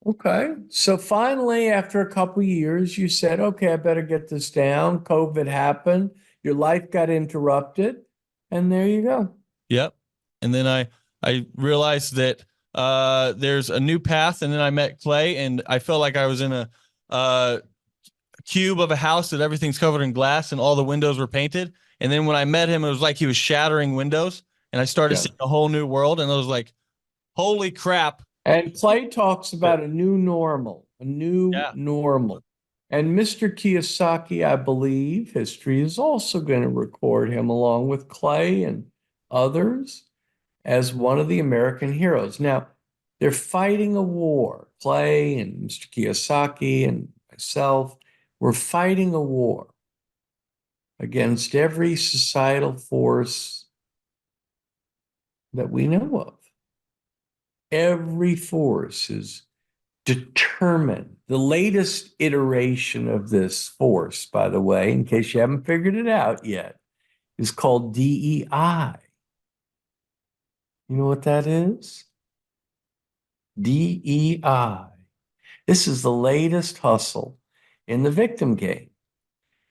Okay. So finally, after a couple years, you said, okay, I better get this down. COVID happened. Your life got interrupted. And there you go. Yep. And then I realized that there's a new path, and then I met Clay, and I felt like I was in a cube of a house that everything's covered in glass and all the windows were painted. And then when I met him, it was like he was shattering windows, and I started Yeah. seeing a whole new world, and I was like, holy crap. And Clay talks about a new normal, a new Yeah. normal. And Mr. Kiyosaki, I believe, history is also going to record him along with Clay and others as one of the American heroes. Now, they're fighting a war. Clay and Mr. Kiyosaki and myself, we're fighting a war against every societal force that we know of. Every force is determined. The latest iteration of this force, by the way, in case you haven't figured it out yet, is called DEI. You know what that is? DEI. This is the latest hustle in the victim game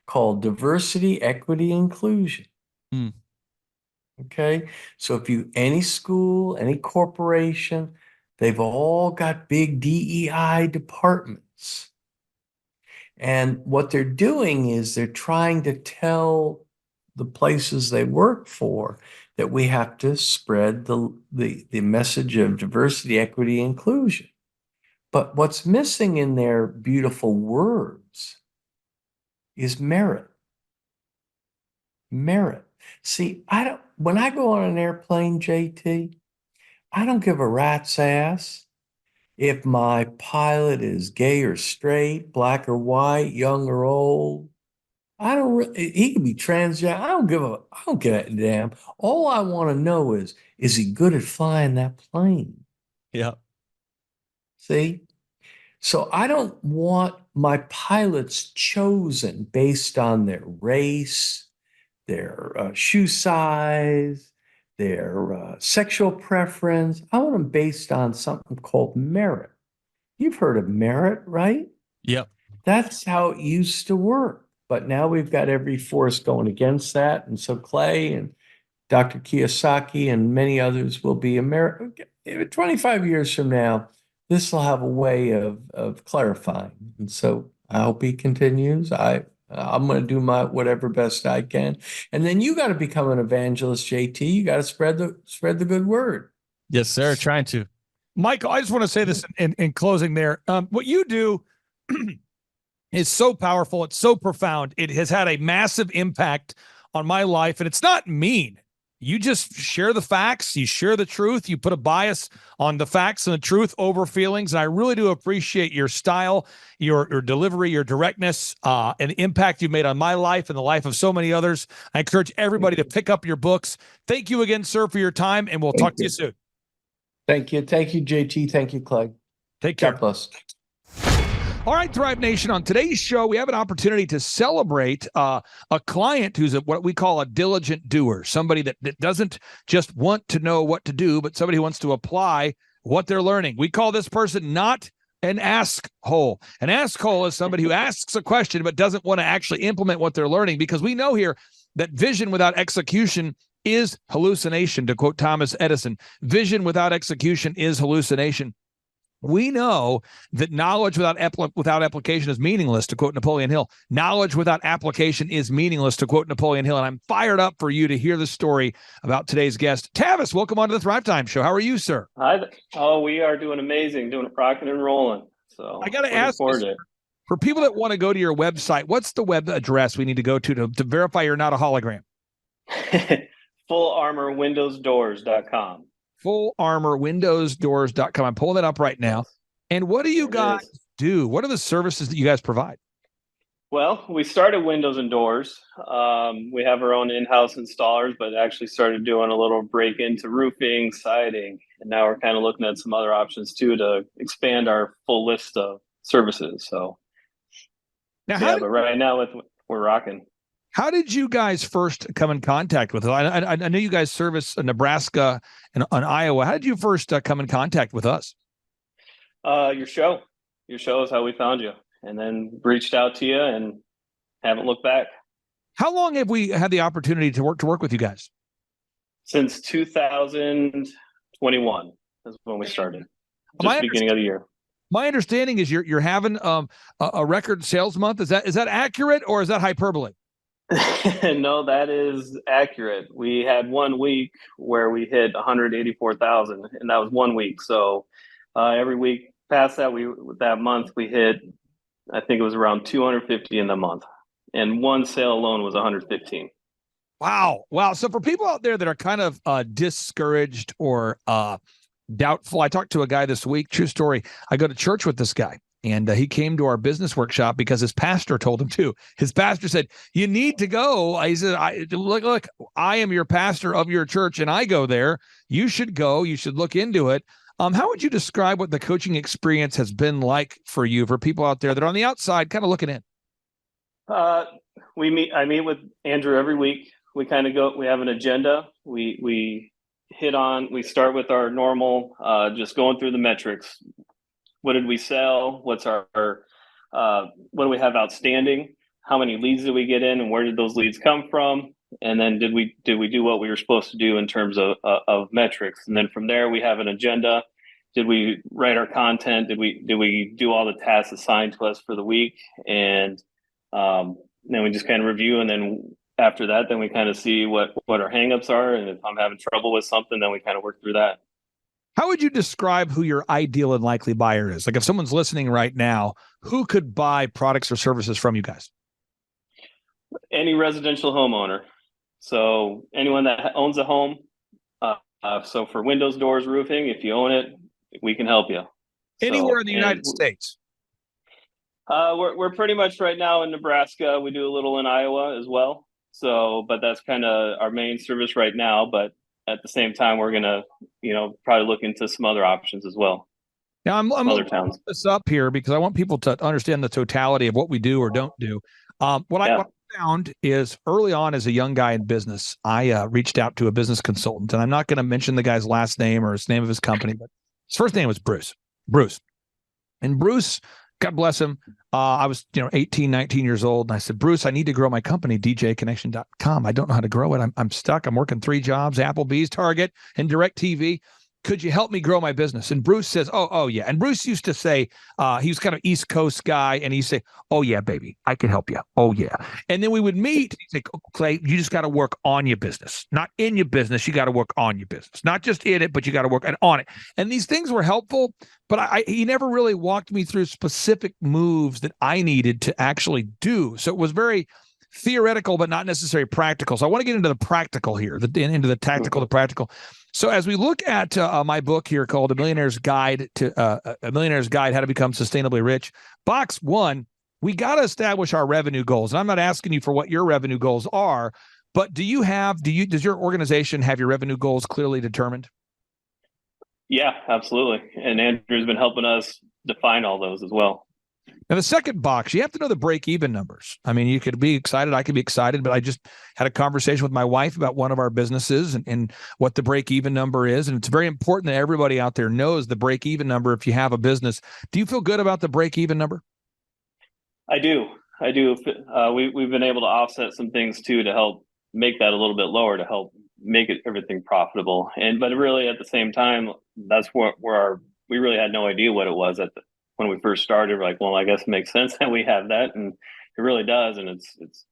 called diversity, equity, inclusion. Hmm. Okay. So if you, any school, any corporation, they've all got big DEI departments. And what they're doing is they're trying to tell the places they work for that we have to spread the message of diversity, equity, inclusion. But what's missing in their beautiful words is merit. Merit. See, when I go on an airplane, JT, I don't give a rat's ass if my pilot is gay or straight, black or white, young or old. He can be transgender. I don't give a damn. All I want to know is he good at flying that plane? Yeah. See? So I don't want my pilots chosen based on their race, their shoe size, their sexual preference. I want them based on something called merit. You've heard of merit, right? Yep. That's how it used to work. But now we've got every force going against that. And so Clay and Dr. Kiyosaki and many others will be American. 25 years from now, this will have a way of clarifying. And so I hope he continues. I'm going to do my whatever best I can. And then you got to become an evangelist, JT. You got to spread the good word. Yes, sir. Trying to. Michael, I just want to say this in closing there. What you do is so powerful. It's so profound. It has had a massive impact on my life. And it's not mean. You just share the facts. You share the truth. You put a bias on the facts and the truth over feelings. And I really do appreciate your style, your delivery, your directness, and the impact you've made on my life and the life of so many others. I encourage everybody to pick up your books. Thank you again, sir, for your time. And we'll talk to you soon. Thank you. Thank you, JT. Thank you, Clay. Take care. God bless. All right, Thrive Nation, on today's show, we have an opportunity to celebrate a client who's what we call a diligent doer, somebody that doesn't just want to know what to do, but somebody who wants to apply what they're learning. We call this person not an ask hole. An ask hole is somebody who asks a question but doesn't want to actually implement what they're learning, because we know here that vision without execution is hallucination, to quote Thomas Edison. Vision without execution is hallucination. We know that knowledge without application is meaningless, to quote Napoleon Hill. Knowledge without application is meaningless, to quote Napoleon Hill. And I'm fired up for you to hear the story about today's guest. Tavis, welcome on to the Thrivetime Show. How are you, sir? Hi. Oh, we are doing amazing, doing it rocking and rolling. So I got to ask you, for people that want to go to your website, what's the web address we need to go to verify you're not a hologram? FullArmorWindowsDoors.com. FullArmorWindowsDoors.com. I'm pulling that up right now. And what do you guys do? What are the services that you guys provide? Well, we started windows and doors. We have our own in-house installers, but actually started doing a little break into roofing, siding, and now we're kind of looking at some other options too to expand our full list of services. So, now, but right now we're rocking. How did you guys first come in contact with it? I know you guys service Nebraska and Iowa. How did you first come in contact with us? Your show is how we found you, and then reached out to you and haven't looked back. How long have we had the opportunity to work with you guys? Since 2021 is when we started, just the beginning of the year. My understanding is you're having a record sales month. Is that accurate, or is that hyperbole? No, that is accurate. We had 1 week where we hit 184,000, and that was 1 week. So every week past that, that month we hit, I think it was around 250 in the month, and one sale alone was 115. Wow. So for people out there that are kind of discouraged or doubtful, I talked to a guy this week. True story. I go to church with this guy, and he came to our business workshop because his pastor told him to. His pastor said, "You need to go." He said, "Look, I am your pastor of your church, and I go there. You should go. You should look into it." How would you describe what the coaching experience has been like for you, for people out there that are on the outside, kind of looking in? I meet with Andrew every week. We kind of go. We have an agenda. We start with our normal, just going through the metrics. What did we sell? What's our what do we have outstanding? How many leads did we get in, and where did those leads come from? And then did we do what we were supposed to do in terms of metrics? And then from there, we have an agenda. Did we write our content? Did we do all the tasks assigned to us for the week? And then we just kind of review, and then after that, then we kind of see what our hangups are, and if I'm having trouble with something, then we kind of work through that. How would you describe who your ideal and likely buyer is? Like if someone's listening right now, who could buy products or services from you guys? Any residential homeowner. So anyone that owns a home. So for windows, doors, roofing, if you own it, we can help you. Anywhere in the United States? We're pretty much right now in Nebraska. We do a little in Iowa as well. So, but that's kind of our main service right now. But at the same time, we're gonna, probably look into some other options as well. Now, I'm other looking towns. this up here because I want people to understand the totality of what we do or don't do. What I found is early on as a young guy in business, I reached out to a business consultant, and I'm not going to mention the guy's last name or his name of his company, but his first name was Bruce. And Bruce, God bless him. I was, 18, 19 years old. And I said, "Bruce, I need to grow my company, djconnection.com. I don't know how to grow it. I'm stuck. I'm working 3 jobs, Applebee's, Target, and DirecTV. Could you help me grow my business?" And Bruce says, oh yeah. And Bruce used to say, he was kind of East Coast guy. And he'd say, "Oh yeah, baby, I can help you. Oh yeah." And then we would meet. He'd say, "Clay, you just got to work on your business, not in your business. You got to work on your business, not just in it, but you got to work on it." And these things were helpful, but he never really walked me through specific moves that I needed to actually do. So it was very theoretical, but not necessarily practical. So I want to get into the practical here, into the tactical, the practical. So as we look at my book here called A Millionaire's Guide How to Become Sustainably Rich, box 1, we got to establish our revenue goals. And I'm not asking you for what your revenue goals are, but does your organization have your revenue goals clearly determined? Yeah, absolutely. And Andrew's been helping us define all those as well. Now, the second box, you have to know the break-even numbers. I mean, you could be excited. I could be excited, but I just had a conversation with my wife about one of our businesses and what the break-even number is. And it's very important that everybody out there knows the break-even number if you have a business. Do you feel good about the break-even number? I do. We've been able to offset some things too to help make that a little bit lower, to help make everything profitable. But really at the same time, that's where we really had no idea what it was when we first started. We're like, well, I guess it makes sense that we have that, and it really does. And it's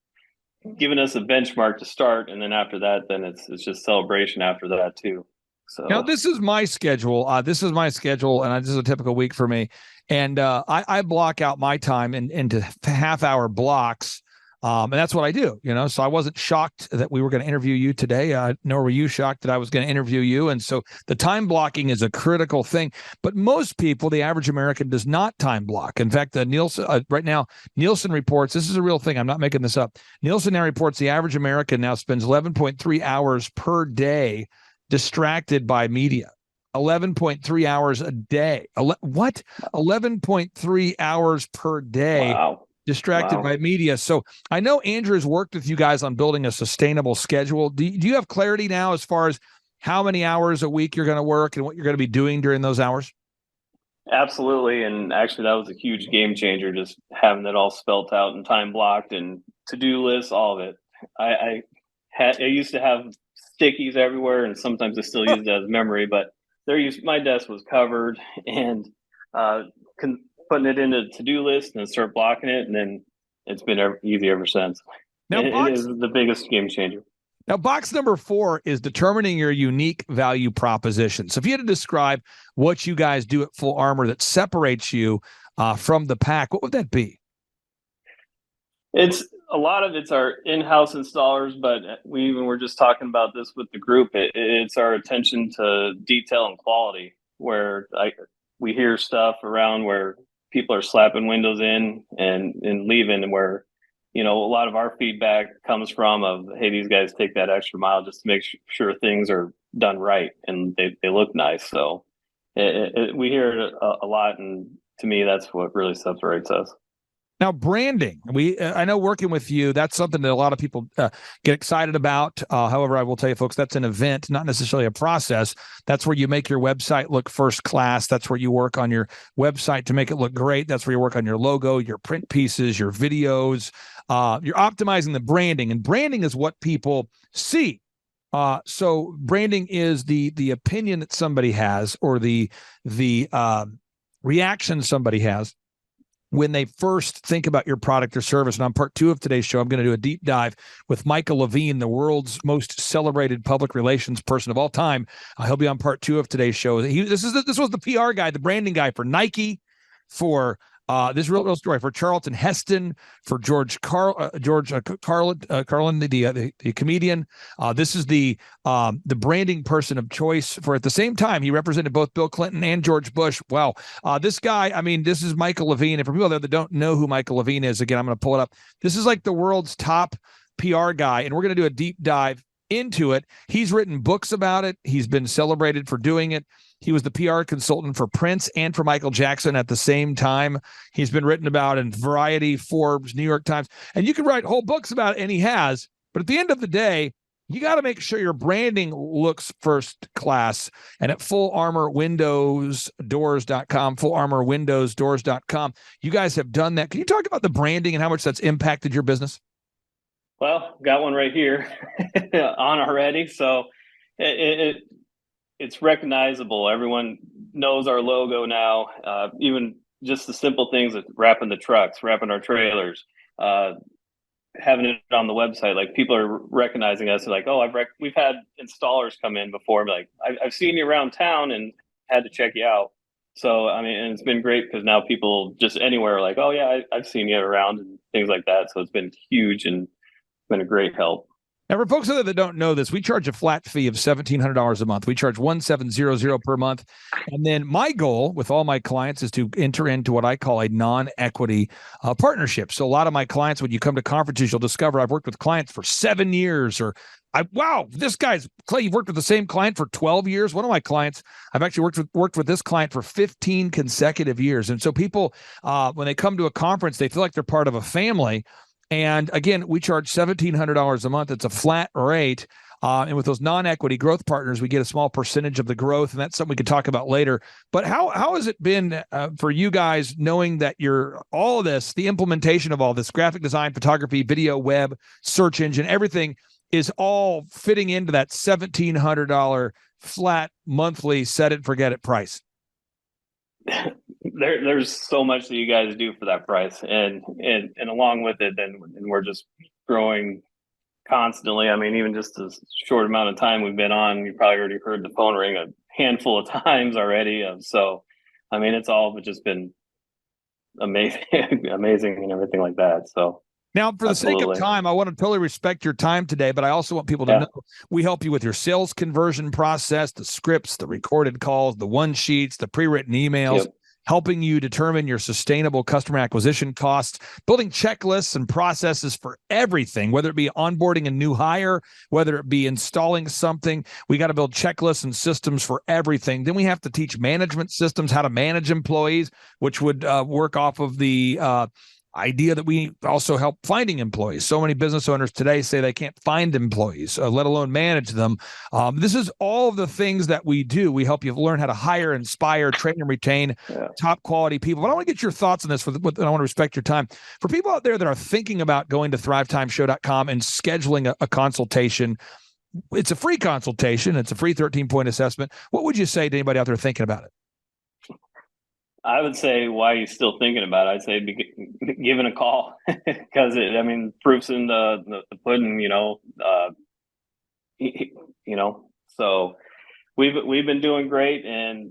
given us a benchmark to start, and then after that, then it's just celebration after that too. So now this is my schedule. And this is a typical week for me. And I block out my time into half-hour blocks. And that's what I do, so I wasn't shocked that we were going to interview you today, nor were you shocked that I was going to interview you. And so the time blocking is a critical thing. But most people, the average American, does not time block. In fact, right now, Nielsen reports, this is a real thing, I'm not making this up. Nielsen now reports the average American now spends 11.3 hours per day distracted by media. 11.3 hours a day. What? 11.3 hours per day. Wow. Distracted by media. So I know Andrew has worked with you guys on building a sustainable schedule. Do you have clarity now as far as how many hours a week you're going to work and what you're going to be doing during those hours? Absolutely. And actually, that was a huge game changer, just having it all spelt out and time blocked and to-do lists, all of it. I used to have stickies everywhere, and sometimes I still use it as memory, but my desk was covered, and uh, putting it into to-do list and then start blocking it. And then it's been easy ever since. Now, It is the biggest game changer. Now, box number 4 is determining your unique value proposition. So if you had to describe what you guys do at Full Armor that separates you from the pack, what would that be? It's a lot of it's our in-house installers, but we even were just talking about this with the group. It's our attention to detail and quality, where we hear stuff around where people are slapping windows in and leaving, and where, a lot of our feedback comes from hey, these guys take that extra mile just to make sure things are done right and they look nice. So we hear it a lot, and to me, that's what really separates us. Now, branding. I know working with you, that's something that a lot of people get excited about. However, I will tell you, folks, that's an event, not necessarily a process. That's where you make your website look first class. That's where you work on your website to make it look great. That's where you work on your logo, your print pieces, your videos. You're optimizing the branding, and branding is what people see. So branding is the opinion that somebody has, or the reaction somebody has when they first think about your product or service. And on part 2 of today's show, I'm going to do a deep dive with Michael Levine, the world's most celebrated public relations person of all time. He'll be on part 2 of today's show. This was the PR guy, the branding guy for Nike, for this real story, for Charlton Heston, for George Carlin, the comedian. This is the branding person of choice for, at the same time, he represented both Bill Clinton and George Bush. Wow. This guy, this is Michael Levine. And for people there that don't know who Michael Levine is, again, I'm going to pull it up. This is like the world's top PR guy, and we're going to do a deep dive into it. He's written books about it. He's been celebrated for doing it. He was the PR consultant for Prince and for Michael Jackson at the same time. He's been written about in Variety, Forbes, New York Times, and you can write whole books about it, and he has. But at the end of the day, you got to make sure your branding looks first class. And at fullarmorwindowsdoors.com, fullarmorwindowsdoors.com, you guys have done that. Can you talk about the branding and how much that's impacted your business? Well, got one right here on already. So it's recognizable. Everyone knows our logo now. Even just the simple things like wrapping the trucks, wrapping our trailers, having it on the website. Like, people are recognizing us. They're like, oh, we've had installers come in before. Like, I've seen you around town and had to check you out. So, and it's been great because now people just anywhere are like, oh yeah, I've seen you around and things like that. So it's been huge and been a great help. Now, for folks that don't know this, we charge a flat fee of $1,700 a month. We charge $1,700 per month. And then my goal with all my clients is to enter into what I call a non-equity partnership. So a lot of my clients, when you come to conferences, you'll discover I've worked with clients for 7 years, or this guy's, Clay, you've worked with the same client for 12 years. One of my clients, I've actually worked with this client for 15 consecutive years. And so people, when they come to a conference, they feel like they're part of a family. And again, we charge $1,700 a month. It's a flat rate. And with those non-equity growth partners, we get a small percentage of the growth. And that's something we could talk about later. But how has it been for you guys, knowing that all of this, the implementation of all this, graphic design, photography, video, web, search engine, everything is all fitting into that $1,700 flat monthly set it, forget it price? There's so much that you guys do for that price, and along with it, then we're just growing constantly. Even just a short amount of time we've been on, you probably already heard the phone ring a handful of times already. So, it's all just been amazing, amazing, and everything like that. So. Now, for the sake of time, I want to totally respect your time today, but I also want people to know we help you with your sales conversion process, the scripts, the recorded calls, the one sheets, the pre-written emails, helping you determine your sustainable customer acquisition costs, building checklists and processes for everything, whether it be onboarding a new hire, whether it be installing something. We got to build checklists and systems for everything. Then we have to teach management systems, how to manage employees, which would work off of the idea that we also help finding employees. So many business owners today say they can't find employees, let alone manage them. This is all of the things that we do. We help you learn how to hire, inspire, train, and retain top quality people. But I want to get your thoughts on this, and I want to respect your time. For people out there that are thinking about going to thrivetimeshow.com and scheduling a consultation, it's a free consultation. It's a free 13-point assessment. What would you say to anybody out there thinking about it? I would say, why are you still thinking about it? I'd say giving a call, because proof's in the pudding, so we've been doing great. And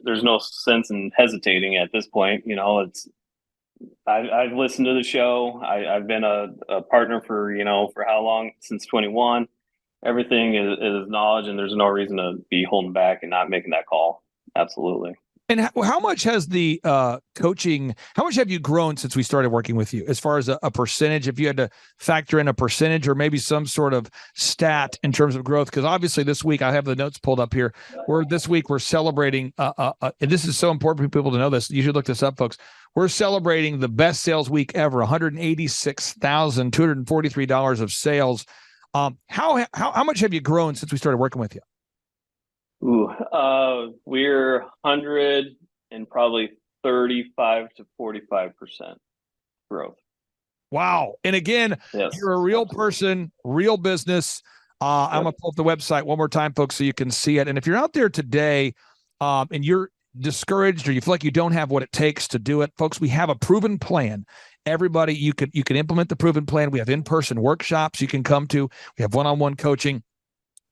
there's no sense in hesitating at this point. I've listened to the show. I've been a partner for how long? Since 21. Everything is knowledge, and there's no reason to be holding back and not making that call. Absolutely. And how much has the coaching, how much have you grown since we started working with you, as far as a percentage, if you had to factor in a percentage or maybe some sort of stat in terms of growth? Because obviously this week, I have the notes pulled up here, this week we're celebrating, and this is so important for people to know this. You should look this up, folks. We're celebrating the best sales week ever, $186,243 of sales. How much have you grown since we started working with you? We're 100 and probably 35 to 45% growth. Wow. And again, yes, you're a real person, real business. I'm going to pull up the website one more time, folks, so you can see it. And if you're out there today and you're discouraged or you feel like you don't have what it takes to do it, folks, we have a proven plan. Everybody, you can implement the proven plan. We have in-person workshops you can come to. We have one-on-one coaching.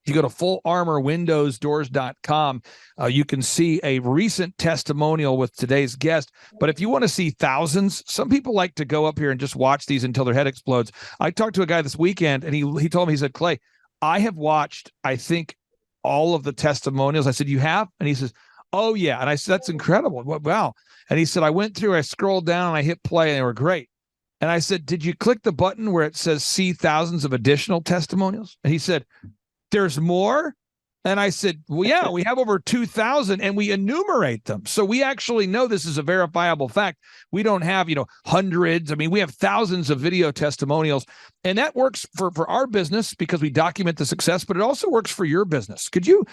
You go to fullarmorwindowsdoors.com. You can see a recent testimonial with today's guest. But if you want to see thousands, some people like to go up here and just watch these until their head explodes. I talked to a guy this weekend, and he told me, he said, Clay, I have watched, I think, all of the testimonials. I said, you have? And he says, oh, yeah. And I said, that's incredible. Wow. And he said, I went through, I scrolled down, and I hit play, and they were great. And I said, did you click the button where it says see thousands of additional testimonials? And he said, there's more? And I said, well, yeah, we have over 2,000 and we enumerate them. So we actually know this is a verifiable fact. We don't have, hundreds. We have thousands of video testimonials, and that works for our business because we document the success, but it also works for your business. Could you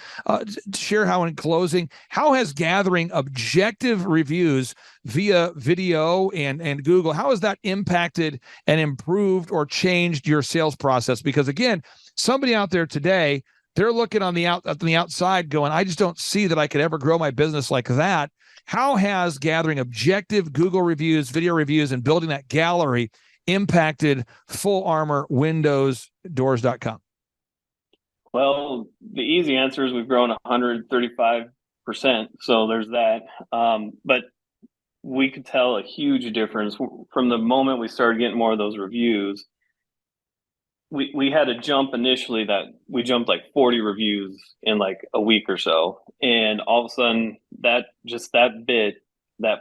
share how, in closing, how has gathering objective reviews via video and Google, how has that impacted and improved or changed your sales process? Because again, somebody out there today, they're looking on the outside going, I just don't see that I could ever grow my business like that. How has gathering objective Google reviews, video reviews, and building that gallery impacted fullarmorwindowsdoors.com? Well, the easy answer is we've grown 135%. So there's that. But we could tell a huge difference from the moment we started getting more of those reviews. We had a jump initially that we jumped like 40 reviews in like a week or so. And all of a sudden that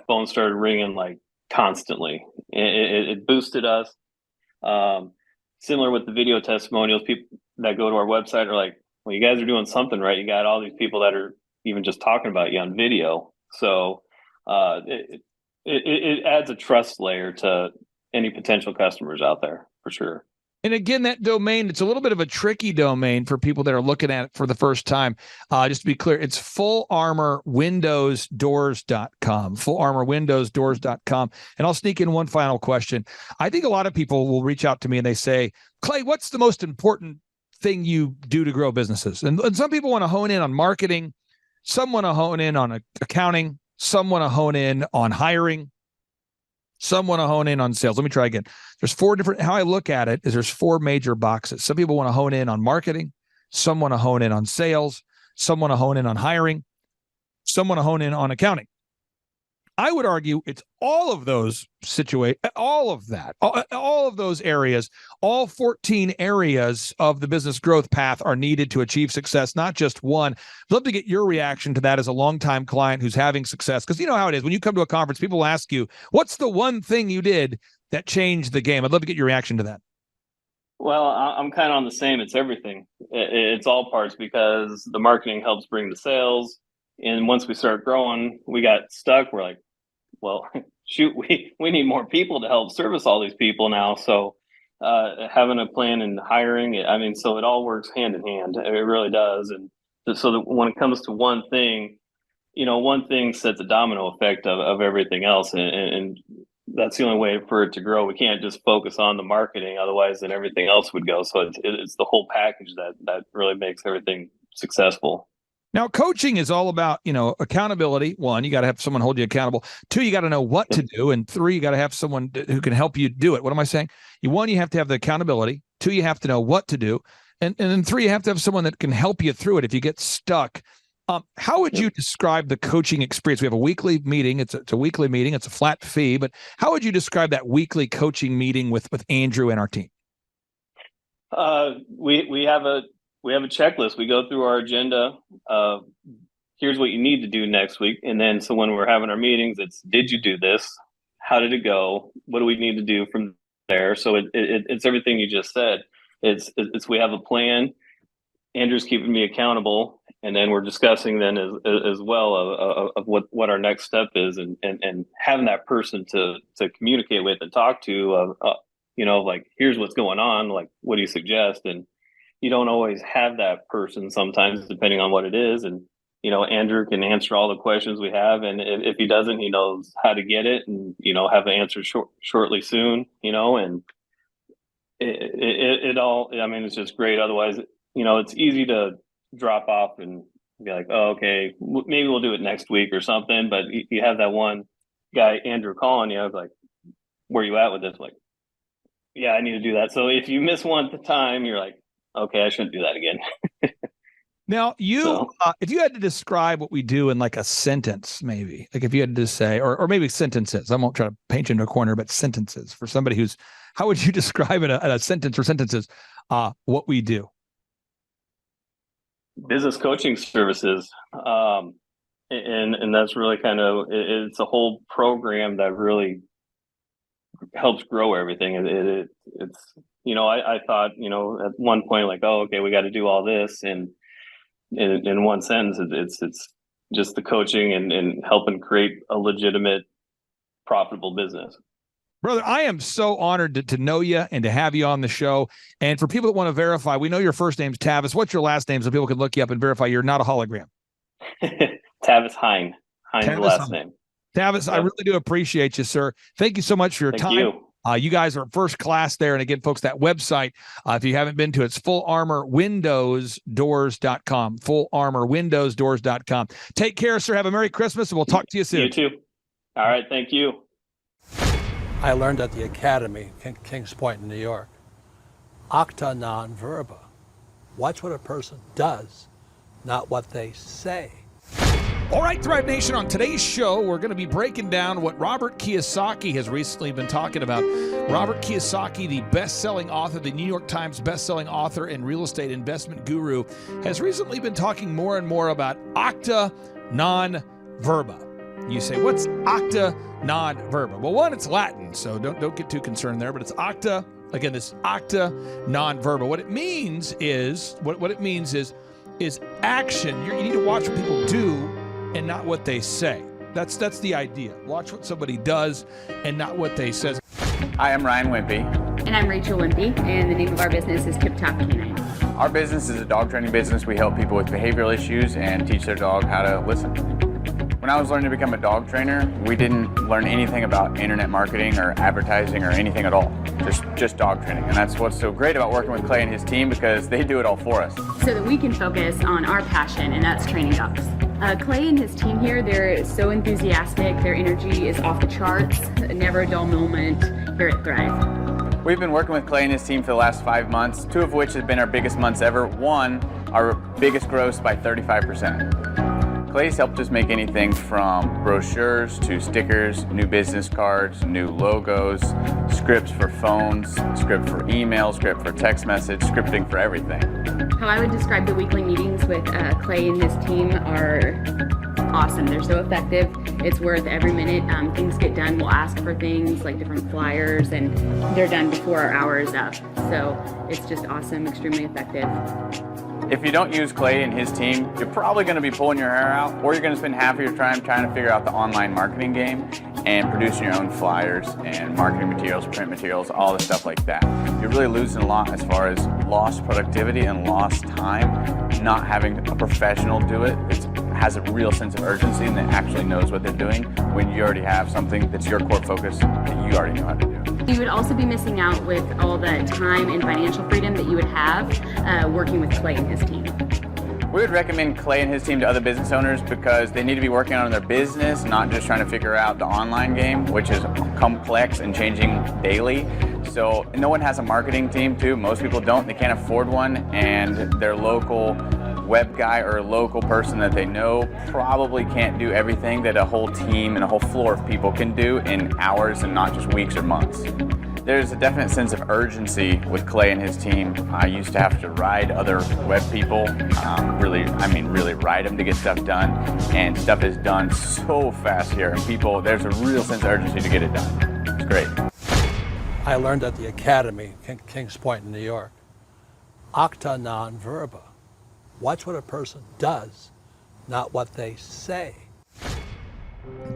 phone started ringing like constantly. It boosted us. Similar with the video testimonials, people that go to our website are like, well, you guys are doing something right. You got all these people that are even just talking about you on video. So it adds a trust layer to any potential customers out there for sure. And again, that domain, it's a little bit of a tricky domain for people that are looking at it for the first time. Just to be clear, it's fullarmorwindowsdoors.com, fullarmorwindowsdoors.com. And I'll sneak in one final question. I think a lot of people will reach out to me and they say, Clay, what's the most important thing you do to grow businesses? And some people want to hone in on marketing. Some want to hone in on accounting. Some want to hone in on hiring. Some want to hone in on sales. Let me try again. There's how I look at it is there's four major boxes. Some people want to hone in on marketing. Some want to hone in on sales. Some want to hone in on hiring. Some want to hone in on accounting. I would argue it's all of those all of those areas, all 14 areas of the business growth path are needed to achieve success, not just one. I'd love to get your reaction to that as a longtime client who's having success. Because you know how it is. When you come to a conference, people ask you, what's the one thing you did that changed the game? I'd love to get your reaction to that. Well, I'm kind of on the same. It's everything. It's all parts, because the marketing helps bring the sales. And once we start growing, we got stuck. We're like, well, shoot, we need more people to help service all these people now. So having a plan and hiring, I mean, so it all works hand in hand. It really does. And so that when it comes to one thing, one thing sets a domino effect of everything else. And that's the only way for it to grow. We can't just focus on the marketing. Otherwise, then everything else would go. So it's the whole package that really makes everything successful. Now, coaching is all about, accountability. One, you got to have someone hold you accountable. Two, you got to know what to do. And three, you got to have someone who can help you do it. What am I saying? One, you have to have the accountability. Two, you have to know what to do. And then three, you have to have someone that can help you through it if you get stuck. How would you describe the coaching experience? We have a weekly meeting. It's a weekly meeting. It's a flat fee. But how would you describe that weekly coaching meeting with Andrew and our team? We have a checklist. We go through our agenda. Here's what you need to do next week. And then, so when we're having our meetings, it's, did you do this? How did it go? What do we need to do from there? So it's everything you just said. It's we have a plan. Andrew's keeping me accountable. And then we're discussing then as well of what our next step is, and having that person to communicate with and talk to, like, here's what's going on. Like, what do you suggest? And you don't always have that person sometimes, depending on what it is. And, Andrew can answer all the questions we have. And if he doesn't, he knows how to get it and, have the answer shortly soon, and it all, I mean, it's just great. Otherwise, it's easy to drop off and be like, oh, okay, maybe we'll do it next week or something. But you have that one guy, Andrew, calling you, like, where you at with this? Like, yeah, I need to do that. So if you miss one at the time, you're like, okay, I shouldn't do that again. Now, if you had to describe what we do in like a sentence, maybe, like if you had to say, or maybe sentences, I won't try to paint you into a corner, but sentences for somebody how would you describe in a sentence or sentences what we do? Business coaching services. And that's really it's a whole program that really helps grow everything. It's, I thought, at one point, like, oh, okay, we got to do all this. And in one sentence, it's just the coaching and helping create a legitimate, profitable business. Brother, I am so honored to know you and to have you on the show. And for people that want to verify, we know your first name's Tavis. What's your last name so people can look you up and verify you're not a hologram? Tavis Hine. Hine's the last name. Tavis, I really do appreciate you, sir. Thank you so much for your time. You. You guys are first class there. And again, folks, that website, if you haven't been to it, it's fullarmorwindowsdoors.com. Fullarmorwindowsdoors.com. Take care, sir. Have a Merry Christmas, and we'll talk to you soon. You too. All right. Thank you. I learned at the Academy in Kings Point, New York. Acta non verba. Watch what a person does, not what they say. All right, Thrive Nation, on today's show, we're going to be breaking down what Robert Kiyosaki has recently been talking about. Robert Kiyosaki, the best-selling author, the New York Times best-selling author and real estate investment guru, has recently been talking more and more about acta non verba. You say, what's acta non verba? Well, one, it's Latin, so don't get too concerned there, but it's acta. Again, this acta non verba. What it means is action. You need to watch what people do and not what they say. That's the idea. Watch what somebody does and not what they say. Hi, I'm Ryan Wimpy. And I'm Rachel Wimpy, and the name of our business is Tip Top Canine. Our business is a dog training business. We help people with behavioral issues and teach their dog how to listen. When I was learning to become a dog trainer, we didn't learn anything about internet marketing or advertising or anything at all. Just dog training. And that's what's so great about working with Clay and his team, because they do it all for us. So that we can focus on our passion, and that's training dogs. Clay and his team here, they're so enthusiastic. Their energy is off the charts. Never a dull moment here at Thrive. We've been working with Clay and his team for the last 5 months, 2 of which have been our biggest months ever. 1, our biggest gross by 35%. Clay's helped us make anything from brochures to stickers, new business cards, new logos, scripts for phones, script for email, script for text message, scripting for everything. How I would describe the weekly meetings with Clay and his team are awesome. They're so effective. It's worth every minute. Things get done. We'll ask for things like different flyers, and they're done before our hour is up. So it's just awesome, extremely effective. If you don't use Clay and his team, you're probably going to be pulling your hair out, or you're going to spend half of your time trying to figure out the online marketing game. and producing your own flyers and marketing materials, print materials, all the stuff like that. You're really losing a lot as far as lost productivity and lost time, not having a professional do it. It has a real sense of urgency and that actually knows what they're doing when you already have something that's your core focus that you already know how to do. You would also be missing out with all the time and financial freedom that you would have working with Clay and his team. We would recommend Clay and his team to other business owners because they need to be working on their business, not just trying to figure out the online game, which is complex and changing daily. So no one has a marketing team too. Most people don't. They can't afford one, and their local web guy or a local person that they know probably can't do everything that a whole team and a whole floor of people can do in hours and not just weeks or months. There's a definite sense of urgency with Clay and his team. I used to have to ride other web people, really ride them to get stuff done, and stuff is done so fast here. And there's a real sense of urgency to get it done. It's great. I learned at the academy, Kings Point in New York, acta non verba. Watch what a person does, not what they say.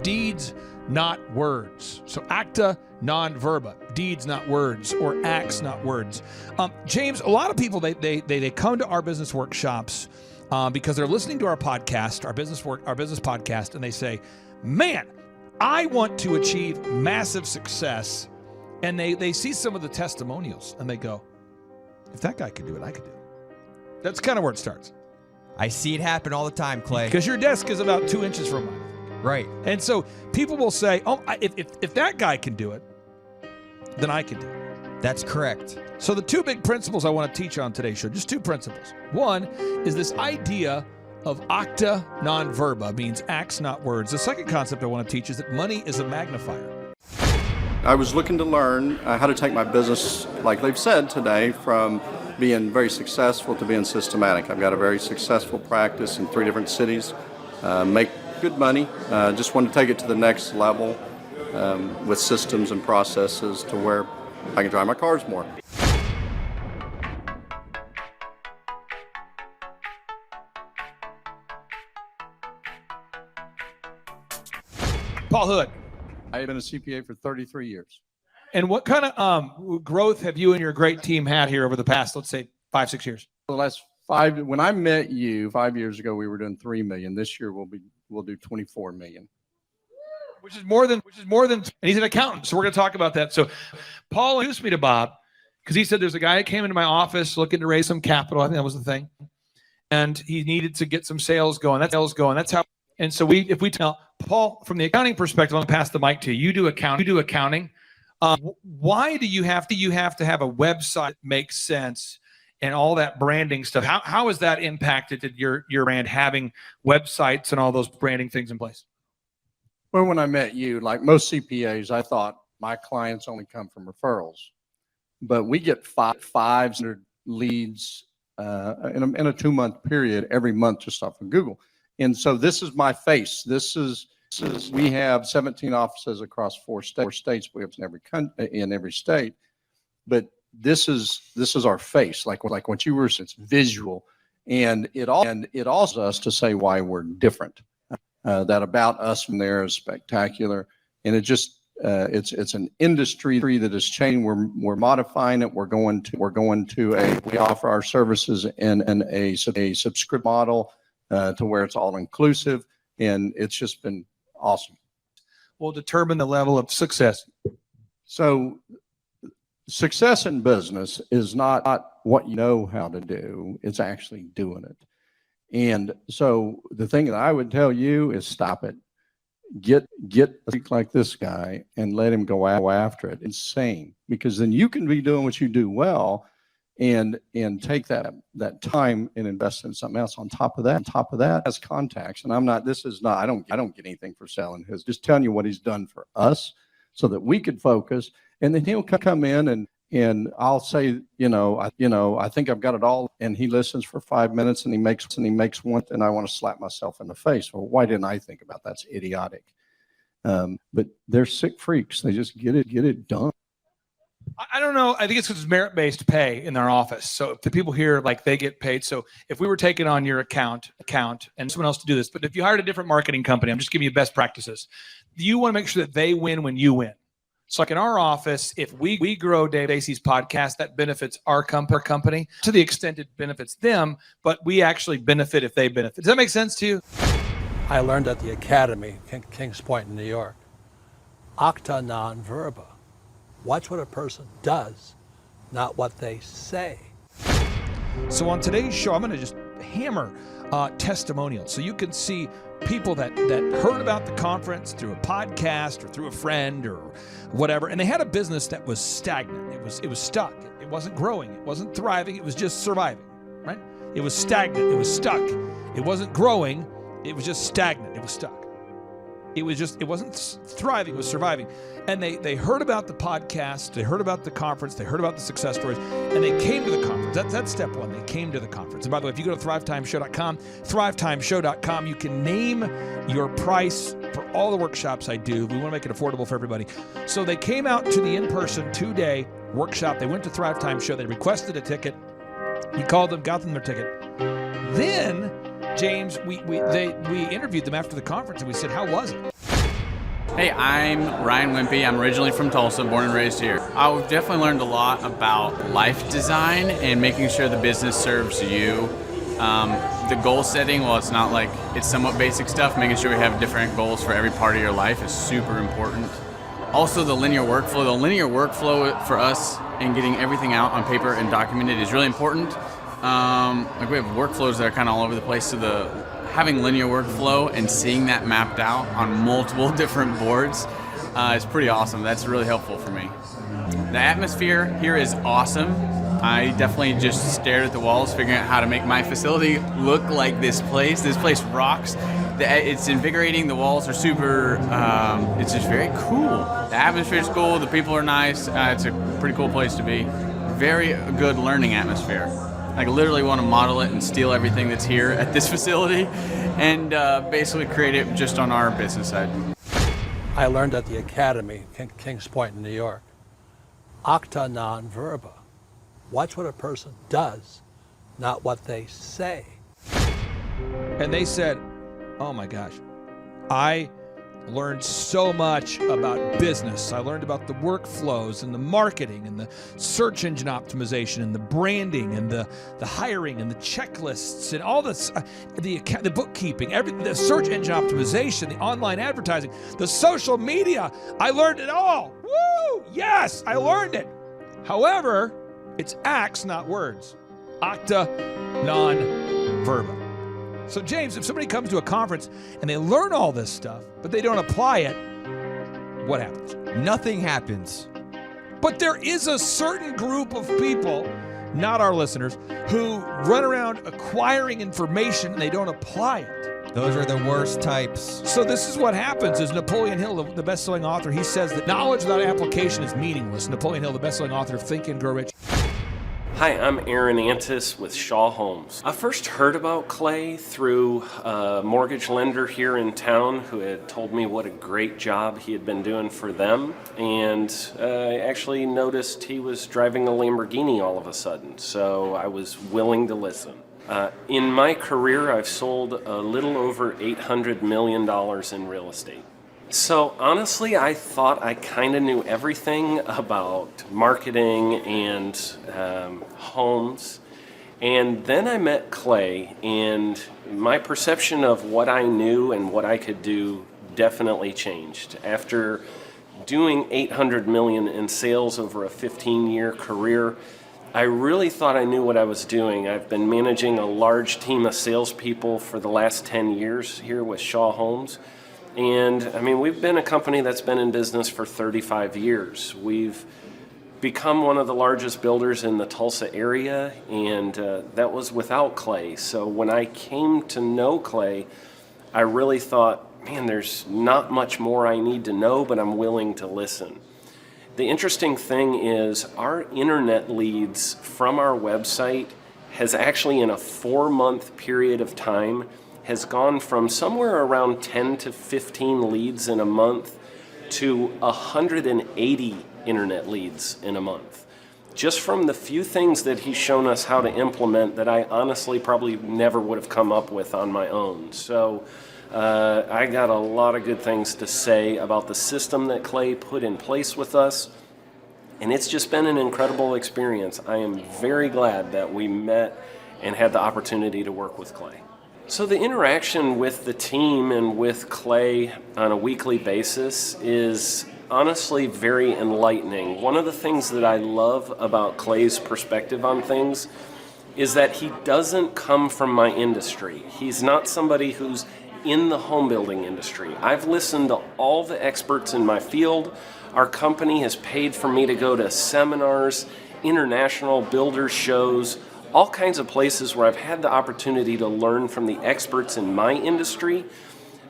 Deeds, not words. So acta non verba, deeds, not words, or acts, not words. James, a lot of people, they come to our business workshops because they're listening to our podcast, our business podcast, and they say, man, I want to achieve massive success. And they see some of the testimonials and they go, if that guy could do it, I could do it. That's kind of where it starts. I see it happen all the time, Clay. Because your desk is about 2 inches from mine. Right. And so people will say, oh, if that guy can do it, then I can do it. That's correct. So the two big principles I want to teach on today's show, just two principles. One is this idea of acta non verba, means acts, not words. The second concept I want to teach is that money is a magnifier. I was looking to learn how to take my business, like they've said today, from being very successful to being systematic. I've got a very successful practice in 3 different cities, make good money, just want to take it to the next level with systems and processes to where I can drive my cars more. Paul Hood. I've been a CPA for 33 years. And what kind of growth have you and your great team had here over the past, let's say, 5-6 years? The last 5, when I met you 5 years ago, we were doing $3 million. This year we'll do $24 million. Which is more than, and he's an accountant. So we're going to talk about that. So Paul introduced me to Bob because he said there's a guy that came into my office looking to raise some capital. I think that was the thing. And he needed to get some sales going. That's how. And so if we tell Paul, from the accounting perspective, I'm going to pass the mic to you. You do accounting. Why do you have to have a website that makes sense and all that branding stuff? How has that impacted your brand, having websites and all those branding things in place? Well, when I met you, like most CPAs, I thought my clients only come from referrals, but we get 500 leads in a 2-month period every month just off of Google. And so this is my face. We have 17 offices across 4 states. We have in every state, but this is our face. Like what you were, it's visual, and it also us to say why we're different. That about us from there is spectacular, and it just it's an industry that is changing. We're modifying it. We offer our services in a subscription model to where it's all inclusive, and it's just been awesome. Will determine the level of success. So success in business is not what you know how to do, it's actually doing it. And so the thing that I would tell you is stop it. Get a freak like this guy and let him go after it. Insane. Because then you can be doing what you do well and take that time and invest in something else. On top of that has contacts. And I don't get anything for selling his, just telling you what he's done for us so that we could focus. And then he'll come in and I'll say, I think I've got it all. And he listens for 5 minutes and he makes one, and I want to slap myself in the face. Well, why didn't I think about that? That's idiotic. But they're sick freaks. They just get it done. I don't know. I think it's because it's merit-based pay in our office. So if the people here, like, they get paid. So if we were taking on your account and someone else to do this, but if you hired a different marketing company, I'm just giving you best practices. You want to make sure that they win when you win. So like in our office, if we grow Dave Asey's podcast, that benefits our company to the extent it benefits them, but we actually benefit if they benefit. Does that make sense to you? I learned at the Academy, Kings Point in New York, acta non verba. Watch what a person does, not what they say. So on today's show, I'm going to just hammer testimonials. So you can see people that heard about the conference through a podcast or through a friend or whatever, and they had a business that was stagnant. It was stuck. It wasn't growing. It wasn't thriving. It was just surviving, right? It was stagnant. It was stuck. It wasn't growing. It was just stagnant. It was stuck. It wasn't thriving. It was surviving. And they heard about the podcast. They heard about the conference. They heard about the success stories, and they came to the conference. That's step one. They came to the conference. And by the way, if you go to thrivetimeshow.com, thrivetimeshow.com, you can name your price for all the workshops I do. We want to make it affordable for everybody. So they came out to the in-person 2-day workshop. They went to Thrivetime Show. They requested a ticket. We called them, got them their ticket. Then, James, we interviewed them after the conference, and we said, how was it? Hey, I'm Ryan Wimpy. I'm originally from Tulsa, born and raised here. I've definitely learned a lot about life design and making sure the business serves you. The goal setting, well, it's not like it's somewhat basic stuff. Making sure we have different goals for every part of your life is super important. Also, the linear workflow. The linear workflow for us and getting everything out on paper and documented is really important. Like we have workflows that are kind of all over the place, so having linear workflow and seeing that mapped out on multiple different boards is pretty awesome. That's really helpful for me. The atmosphere here is awesome. I definitely just stared at the walls, figuring out how to make my facility look like this place. This place rocks. It's invigorating. The walls are super, it's just very cool. The atmosphere is cool. The people are nice. It's a pretty cool place to be. Very good learning atmosphere. I literally want to model it and steal everything that's here at this facility and basically create it just on our business side. I learned at the Academy, Kings Point in New York, acta non verba. Watch what a person does, not what they say. And they said, oh my gosh, I learned so much about business. I learned about the workflows and the marketing and the search engine optimization and the branding and the hiring and the checklists and all this, the bookkeeping, the search engine optimization, the online advertising, the social media. I learned it all. Woo! Yes, I learned it. However, it's acts, not words. Acta non verba. So, James, if somebody comes to a conference and they learn all this stuff, but they don't apply it, what happens? Nothing happens. But there is a certain group of people, not our listeners, who run around acquiring information and they don't apply it. Those are the worst types. So this is what happens is Napoleon Hill, the best-selling author, he says that knowledge without application is meaningless. Napoleon Hill, the best-selling author of Think and Grow Rich. Hi, I'm Aaron Antis with Shaw Homes. I first heard about Clay through a mortgage lender here in town who had told me what a great job he had been doing for them, and I actually noticed he was driving a Lamborghini all of a sudden, so I was willing to listen. In my career, I've sold a little over $800 million in real estate. So honestly, I thought I kind of knew everything about marketing and homes. And then I met Clay, and my perception of what I knew and what I could do definitely changed. After doing $800 million in sales over a 15-year career, I really thought I knew what I was doing. I've been managing a large team of salespeople for the last 10 years here with Shaw Homes. And I mean, we've been a company that's been in business for 35 years. We've become one of the largest builders in the Tulsa area, and that was without Clay. So when I came to know Clay, I really thought, man, there's not much more I need to know, but I'm willing to listen. The interesting thing is our internet leads from our website has actually, in a 4-month period of time, has gone from somewhere around 10 to 15 leads in a month to 180 internet leads in a month. Just from the few things that he's shown us how to implement that I honestly probably never would have come up with on my own. So I got a lot of good things to say about the system that Clay put in place with us. And it's just been an incredible experience. I am very glad that we met and had the opportunity to work with Clay. So the interaction with the team and with Clay on a weekly basis is honestly very enlightening. One of the things that I love about Clay's perspective on things is that he doesn't come from my industry. He's not somebody who's in the home building industry. I've listened to all the experts in my field. Our company has paid for me to go to seminars, international builder shows, all kinds of places where I've had the opportunity to learn from the experts in my industry.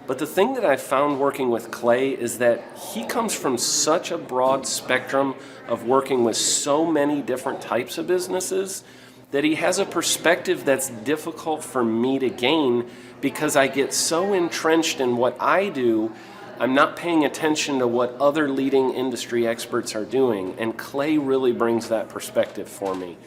But the thing that I found working with Clay is that he comes from such a broad spectrum of working with so many different types of businesses that he has a perspective that's difficult for me to gain because I get so entrenched in what I do, I'm not paying attention to what other leading industry experts are doing, and Clay really brings that perspective for me.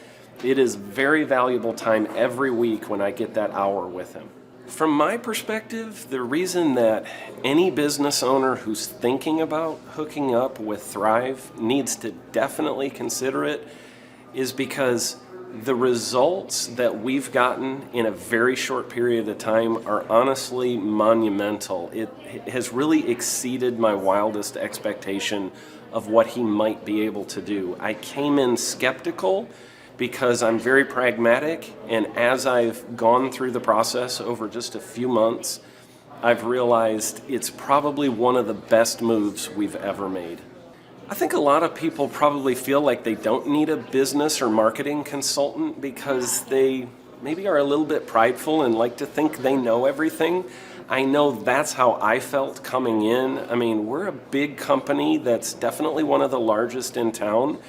It is very valuable time every week when I get that hour with him. From my perspective, the reason that any business owner who's thinking about hooking up with Thrive needs to definitely consider it is because the results that we've gotten in a very short period of time are honestly monumental. It has really exceeded my wildest expectation of what he might be able to do. I came in skeptical because I'm very pragmatic, and as I've gone through the process over just a few months, I've realized it's probably one of the best moves we've ever made. I think a lot of people probably feel like they don't need a business or marketing consultant because they maybe are a little bit prideful and like to think they know everything. I know that's how I felt coming in. I mean, we're a big company that's definitely one of the largest in town.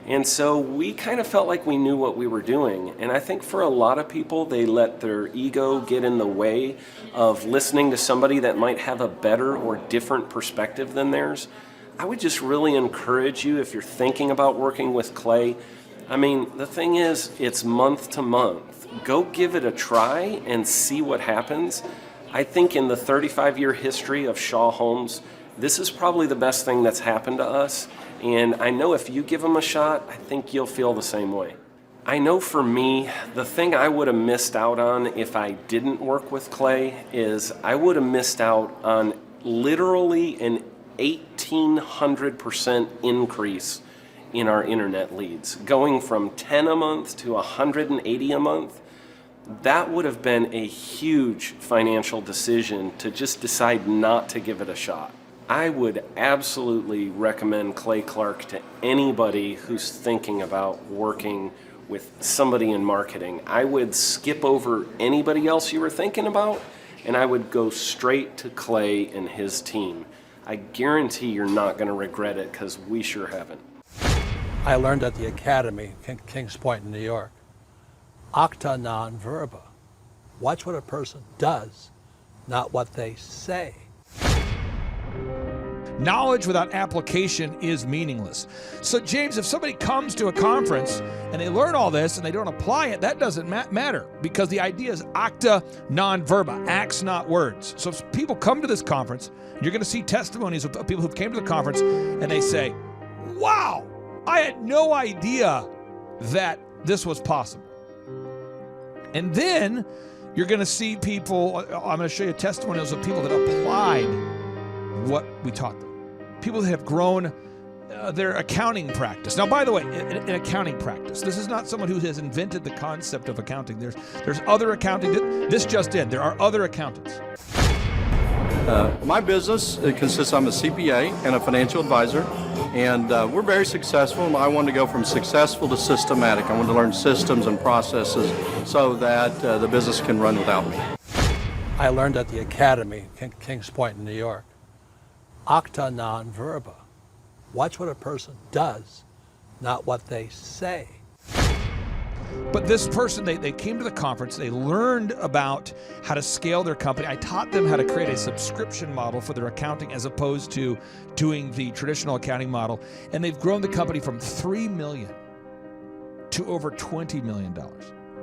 And so we kind of felt like we knew what we were doing. And I think for a lot of people, they let their ego get in the way of listening to somebody that might have a better or different perspective than theirs. I would just really encourage you, if you're thinking about working with Clay, I mean, the thing is, it's month to month. Go give it a try and see what happens. I think in the 35-year history of Shaw Homes, this is probably the best thing that's happened to us. And I know if you give them a shot, I think you'll feel the same way. I know for me, the thing I would have missed out on if I didn't work with Clay is I would have missed out on literally an 1,800% increase in our internet leads. Going from 10 a month to 180 a month, that would have been a huge financial decision to just decide not to give it a shot. I would absolutely recommend Clay Clark to anybody who's thinking about working with somebody in marketing. I would skip over anybody else you were thinking about, and I would go straight to Clay and his team. I guarantee you're not going to regret it because we sure haven't. I learned at the Academy, Kings Point in New York, acta non verba. Watch what a person does, not what they say. Knowledge without application is meaningless. So, James, if somebody comes to a conference and they learn all this and they don't apply it, that doesn't matter because the idea is acta non verba, acts not words. So if people come to this conference, you're going to see testimonies of people who came to the conference and they say, wow, I had no idea that this was possible. And then you're going to see people, I'm going to show you testimonials of people that applied what we taught them. People that have grown their accounting practice. Now, by the way, in accounting practice, this is not someone who has invented the concept of accounting. There's other accounting. This just in. There are other accountants. My business consists, I'm a CPA and a financial advisor, and we're very successful. I wanted to go from successful to systematic. I wanted to learn systems and processes so that the business can run without me. I learned at the Academy, Kings Point in New York, acta non verba. Watch what a person does, not what they say. But this person, they came to the conference, they learned about how to scale their company. I taught them how to create a subscription model for their accounting as opposed to doing the traditional accounting model. And they've grown the company from $3 million to over $20 million.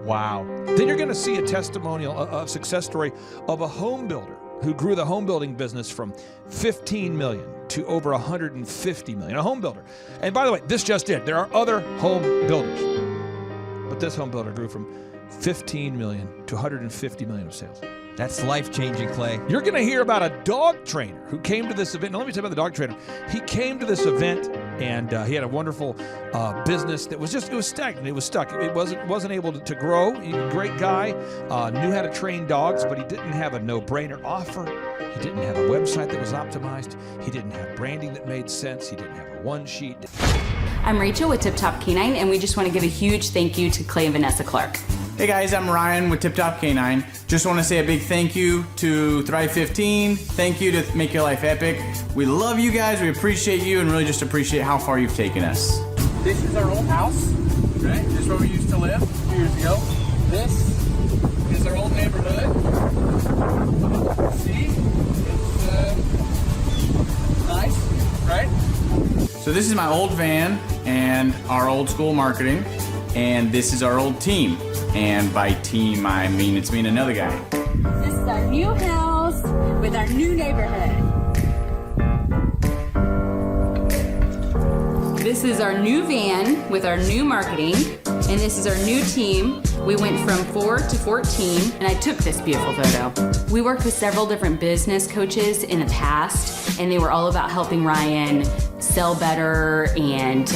Wow. Then you're going to see a testimonial, a success story of a home builder who grew the home building business from 15 million to over 150 million. A home builder. And by the way, this just did. There are other home builders. But this home builder grew from 15 million to 150 million of sales. That's life-changing, Clay. You're going to hear about a dog trainer who came to this event. Now, let me tell you about the dog trainer. He came to this event, and he had a wonderful business that was just, it was stagnant. It was stuck. It wasn't able to grow. He was a great guy, knew how to train dogs, but he didn't have a no-brainer offer. He didn't have a website that was optimized. He didn't have branding that made sense. He didn't have a one-sheet. I'm Rachel with Tip Top Canine, and we just want to give a huge thank you to Clay and Vanessa Clark. Hey guys, I'm Ryan with Tip Top Canine. Just want to say a big thank you to Thrive 15. Thank you to Make Your Life Epic. We love you guys, we appreciate you, and really just appreciate how far you've taken us. This is our old house, right? This is where we used to live a few years ago. This is our old neighborhood. See? It's nice, right? So this is my old van and our old school marketing, and this is our old team. And by team, I mean it's me and another guy. This is our new house with our new neighborhood. This is our new van with our new marketing, and this is our new team. We went from 4 to 14, and I took this beautiful photo. We worked with several different business coaches in the past, and they were all about helping Ryan sell better and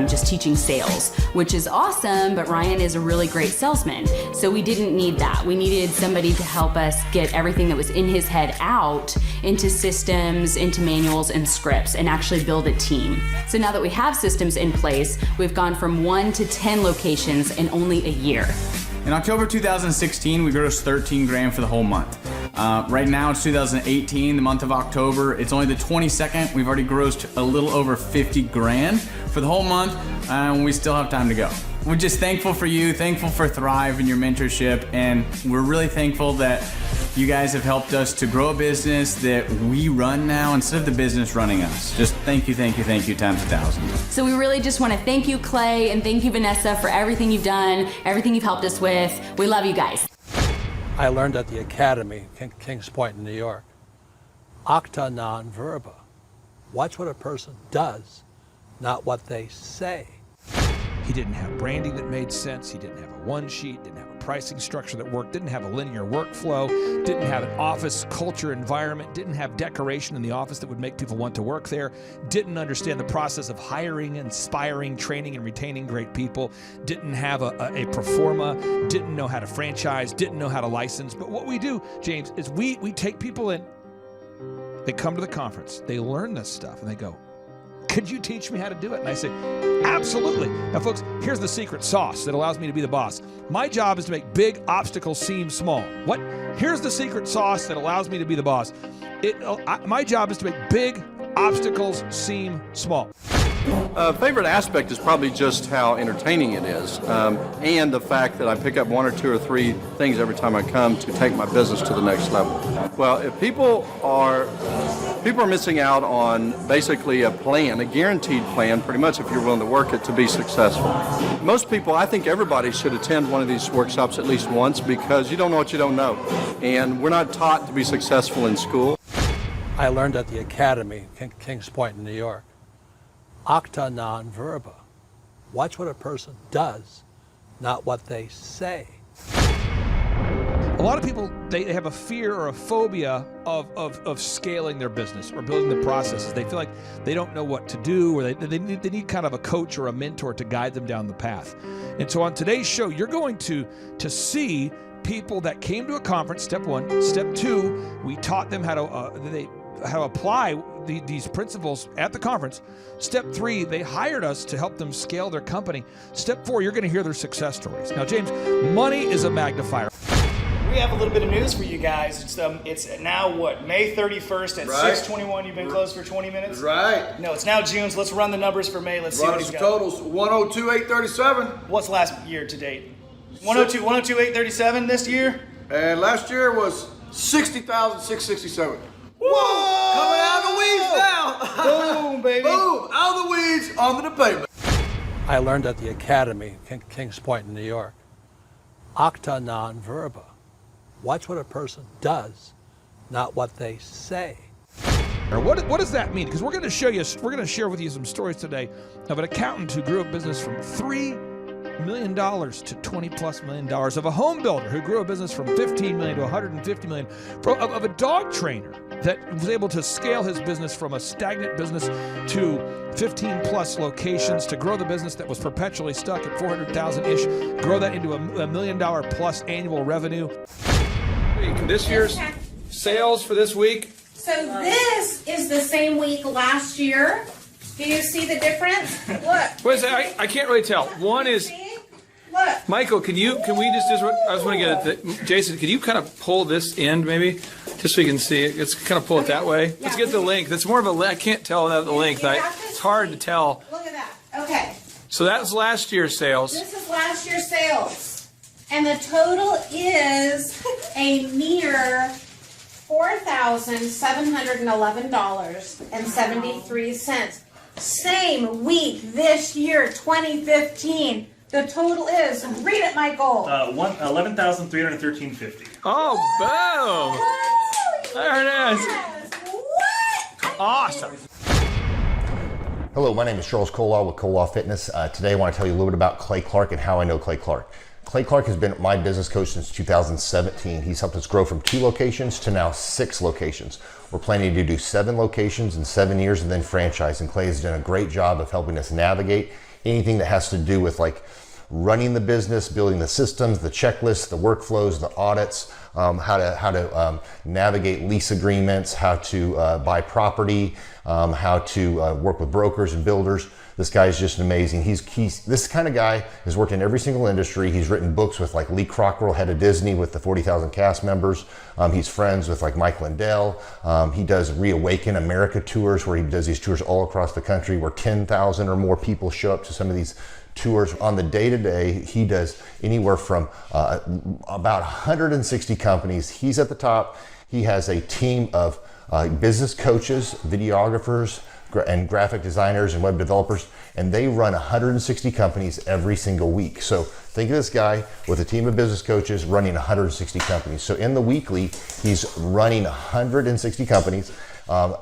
just teaching sales, which is awesome, but Ryan is a really great salesman. So we didn't need that. We needed somebody to help us get everything that was in his head out into systems, into manuals and scripts, and actually build a team. So now that we have systems in place, we've gone from 1 to 10 locations in only a year. In October 2016, we grossed 13 grand for the whole month. Right now it's 2018, the month of October. It's only the 22nd. We've already grossed a little over 50 grand for the whole month, and we still have time to go. We're just thankful for you, thankful for Thrive and your mentorship, and we're really thankful that you guys have helped us to grow a business that we run now instead of the business running us. Just thank you times 1,000. So we really just want to thank you, Clay, and thank you, Vanessa, for everything you've done, everything you've helped us with. We love you guys. I learned at the Academy, Kings Point in New York, acta non verba. Watch what a person does, not what they say. He didn't have branding that made sense. He didn't have a one sheet, didn't have a pricing structure that worked, didn't have a linear workflow, didn't have an office culture environment, didn't have decoration in the office that would make people want to work there, didn't understand the process of hiring, inspiring, training, and retaining great people, didn't have a pro forma, didn't know how to franchise, didn't know how to license. But what we do, James, is we take people in, they come to the conference, they learn this stuff, and they go, could you teach me how to do it? And I say, absolutely. Now, folks, here's the secret sauce that allows me to be the boss. My job is to make big obstacles seem small. What? Here's the secret sauce that allows me to be the boss. My job is to make big obstacles seem small. Favorite aspect is probably just how entertaining it is, and the fact that I pick up 1 or 2 or 3 things every time I come to take my business to the next level. Well, if people are missing out on basically a plan, a guaranteed plan, pretty much if you're willing to work it to be successful. Most people, I think everybody should attend one of these workshops at least once, because you don't know what you don't know, and we're not taught to be successful in school. I learned at the Academy, Kings Point in New York, acta non verba. Watch what a person does, not what they say. A lot of people, they have a fear or a phobia of scaling their business or building the processes. They feel like they don't know what to do, or they need kind of a coach or a mentor to guide them down the path. And so on today's show, you're going to see people that came to a conference, step 1. Step 2, we taught them how to apply these principles at the conference. Step 3, they hired us to help them scale their company. Step 4, you're going to hear their success stories. Now, James, money is a magnifier. We have a little bit of news for you guys. It's now what, May 31st at 6:21. You've been closed for 20 minutes. Right. No, it's now June. So let's run the numbers for May. Let's see what he's got. Totals 102,837. What's last year to date? 102, 102,837 this year. And last year was 60,667. Whoa! Coming out of the weeds now. Boom, baby. Boom! Out of the weeds, onto the pavement. I learned at the Academy, Kings Point in New York. Acta non verba. Watch what a person does, not what they say. What does that mean? Because we're going to share with you some stories today of an accountant who grew a business from $3 million to $20+ million, of a home builder who grew a business from $15 million to $150 million, of a dog trainer that was able to scale his business from a stagnant business to 15+ locations, to grow the business that was perpetually stuck at 400,000-ish, grow that into $1 million+ annual revenue. This year's sales for this week. So this is the same week last year. Do you see the difference? Look. What is that? I can't really tell. One is, look. Michael, can we just I just want to get it. Jason, can you kind of pull this end maybe? Just so you can see it. Let's kind of pull it that way. Let's get the length. It's more of a, I can't tell the length. It's hard to tell. Look at that. Okay. So that's last year's sales. This is last year's sales. And the total is a mere $4,711.73. Same week this year, 2015. The total is, read it, Michael. $11,313.50. Oh, boom! There it is. What? Awesome. Hello, my name is Charles Colaw with Colaw Fitness. Today I want to tell you a little bit about Clay Clark and how I know Clay Clark. Clay Clark has been my business coach since 2017. He's helped us grow from 2 locations to now 6 locations. We're planning to do 7 locations in 7 years and then franchise. And Clay has done a great job of helping us navigate anything that has to do with like running the business, building the systems, the checklists, the workflows, the audits, how to navigate lease agreements, how to buy property, how to work with brokers and builders. This guy is just amazing. He's this kind of guy has worked in every single industry. He's written books with like Lee Cockrell, head of Disney, with the 40,000 cast members. He's friends with like Mike Lindell. He does Reawaken America tours, where he does these tours all across the country where 10,000 or more people show up to some of these tours. On the day-to-day, he does anywhere from about 160 companies. He's at the top. He has a team of business coaches, videographers, and graphic designers and web developers, and they run 160 companies every single week. So think of this guy with a team of business coaches running 160 companies. So in the weekly, he's running 160 companies.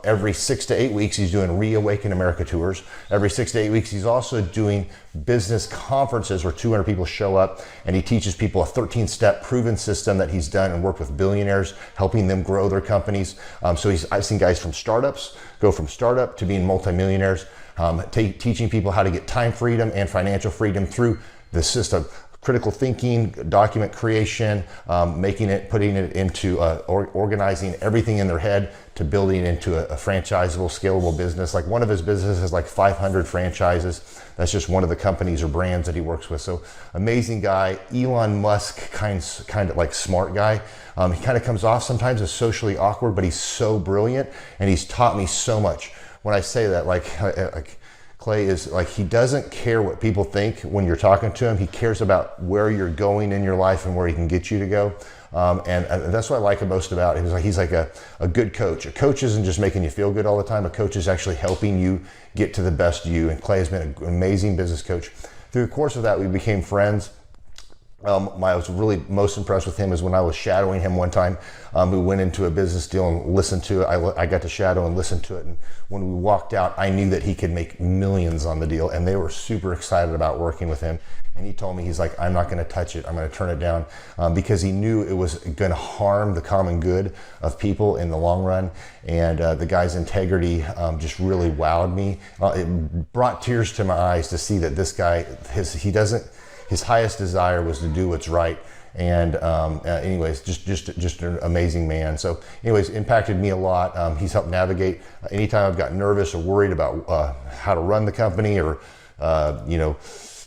Every 6 to 8 weeks, he's doing Reawaken America tours. Every 6 to 8 weeks, he's also doing business conferences where 200 people show up, and he teaches people a 13-step proven system that he's done and worked with billionaires, helping them grow their companies. So I've seen guys from startups go from startup to being multimillionaires, teaching people how to get time freedom and financial freedom through the system. Critical thinking, document creation, putting it into organizing everything in their head to building into a franchisable, scalable business. Like one of his businesses has like 500 franchises. That's just one of the companies or brands that he works with. So amazing guy, Elon Musk kind of like smart guy. He kind of comes off sometimes as socially awkward, but he's so brilliant and he's taught me so much. When I say that, like Clay is like, he doesn't care what people think when you're talking to him. He cares about where you're going in your life and where he can get you to go. And that's what I like most about him. He's like a good coach. A coach isn't just making you feel good all the time. A coach is actually helping you get to the best you. And Clay has been an amazing business coach. Through the course of that, we became friends. I was really most impressed with him is when I was shadowing him one time. We went into a business deal and listened to it. I got to shadow and listen to it. And when we walked out, I knew that he could make millions on the deal, and they were super excited about working with him. And he told me, he's like, I'm not going to touch it. I'm going to turn it down, because he knew it was going to harm the common good of people in the long run. And the guy's integrity just really wowed me. It brought tears to my eyes to see that this guy, his highest desire was to do what's right. And anyways, just an amazing man. So anyways, impacted me a lot. He's helped navigate anytime I've got nervous or worried about how to run the company, or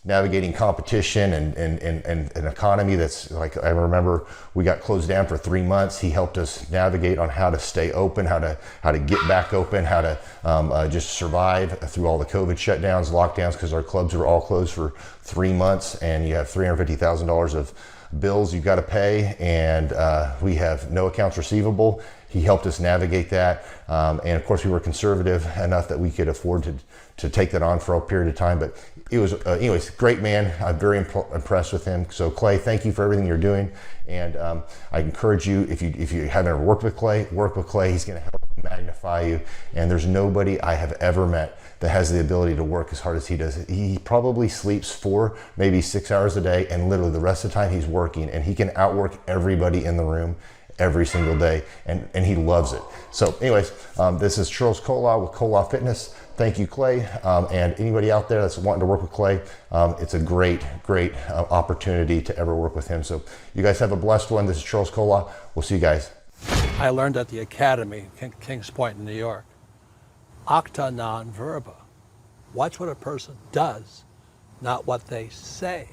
navigating competition and an economy that's like, I remember we got closed down for 3 months. He helped us navigate on how to stay open, how to get back open, how to just survive through all the COVID shutdowns, lockdowns, because our clubs were all closed for 3 months, and you have $350,000 of bills you've got to pay, and we have no accounts receivable. He helped us navigate that, and of course we were conservative enough that we could afford to take that on for a period of time. But it was, anyways, great man. I'm very impressed with him. So Clay, thank you for everything you're doing, and I encourage you, if you haven't ever worked with Clay, work with Clay. He's going to help magnify you, and there's nobody I have ever met that has the ability to work as hard as he does. He probably sleeps 4, maybe 6 hours a day, and literally the rest of the time he's working, and he can outwork everybody in the room every single day, and he loves it. So anyways, this is Charles Kola with Kola Fitness. Thank you, Clay, and anybody out there that's wanting to work with Clay, it's a great opportunity to ever work with him. So you guys have a blessed one. This is Charles Kola. We'll see you guys. I learned at the Academy, Kings Point in New York, acta non verba. Watch what a person does, not what they say.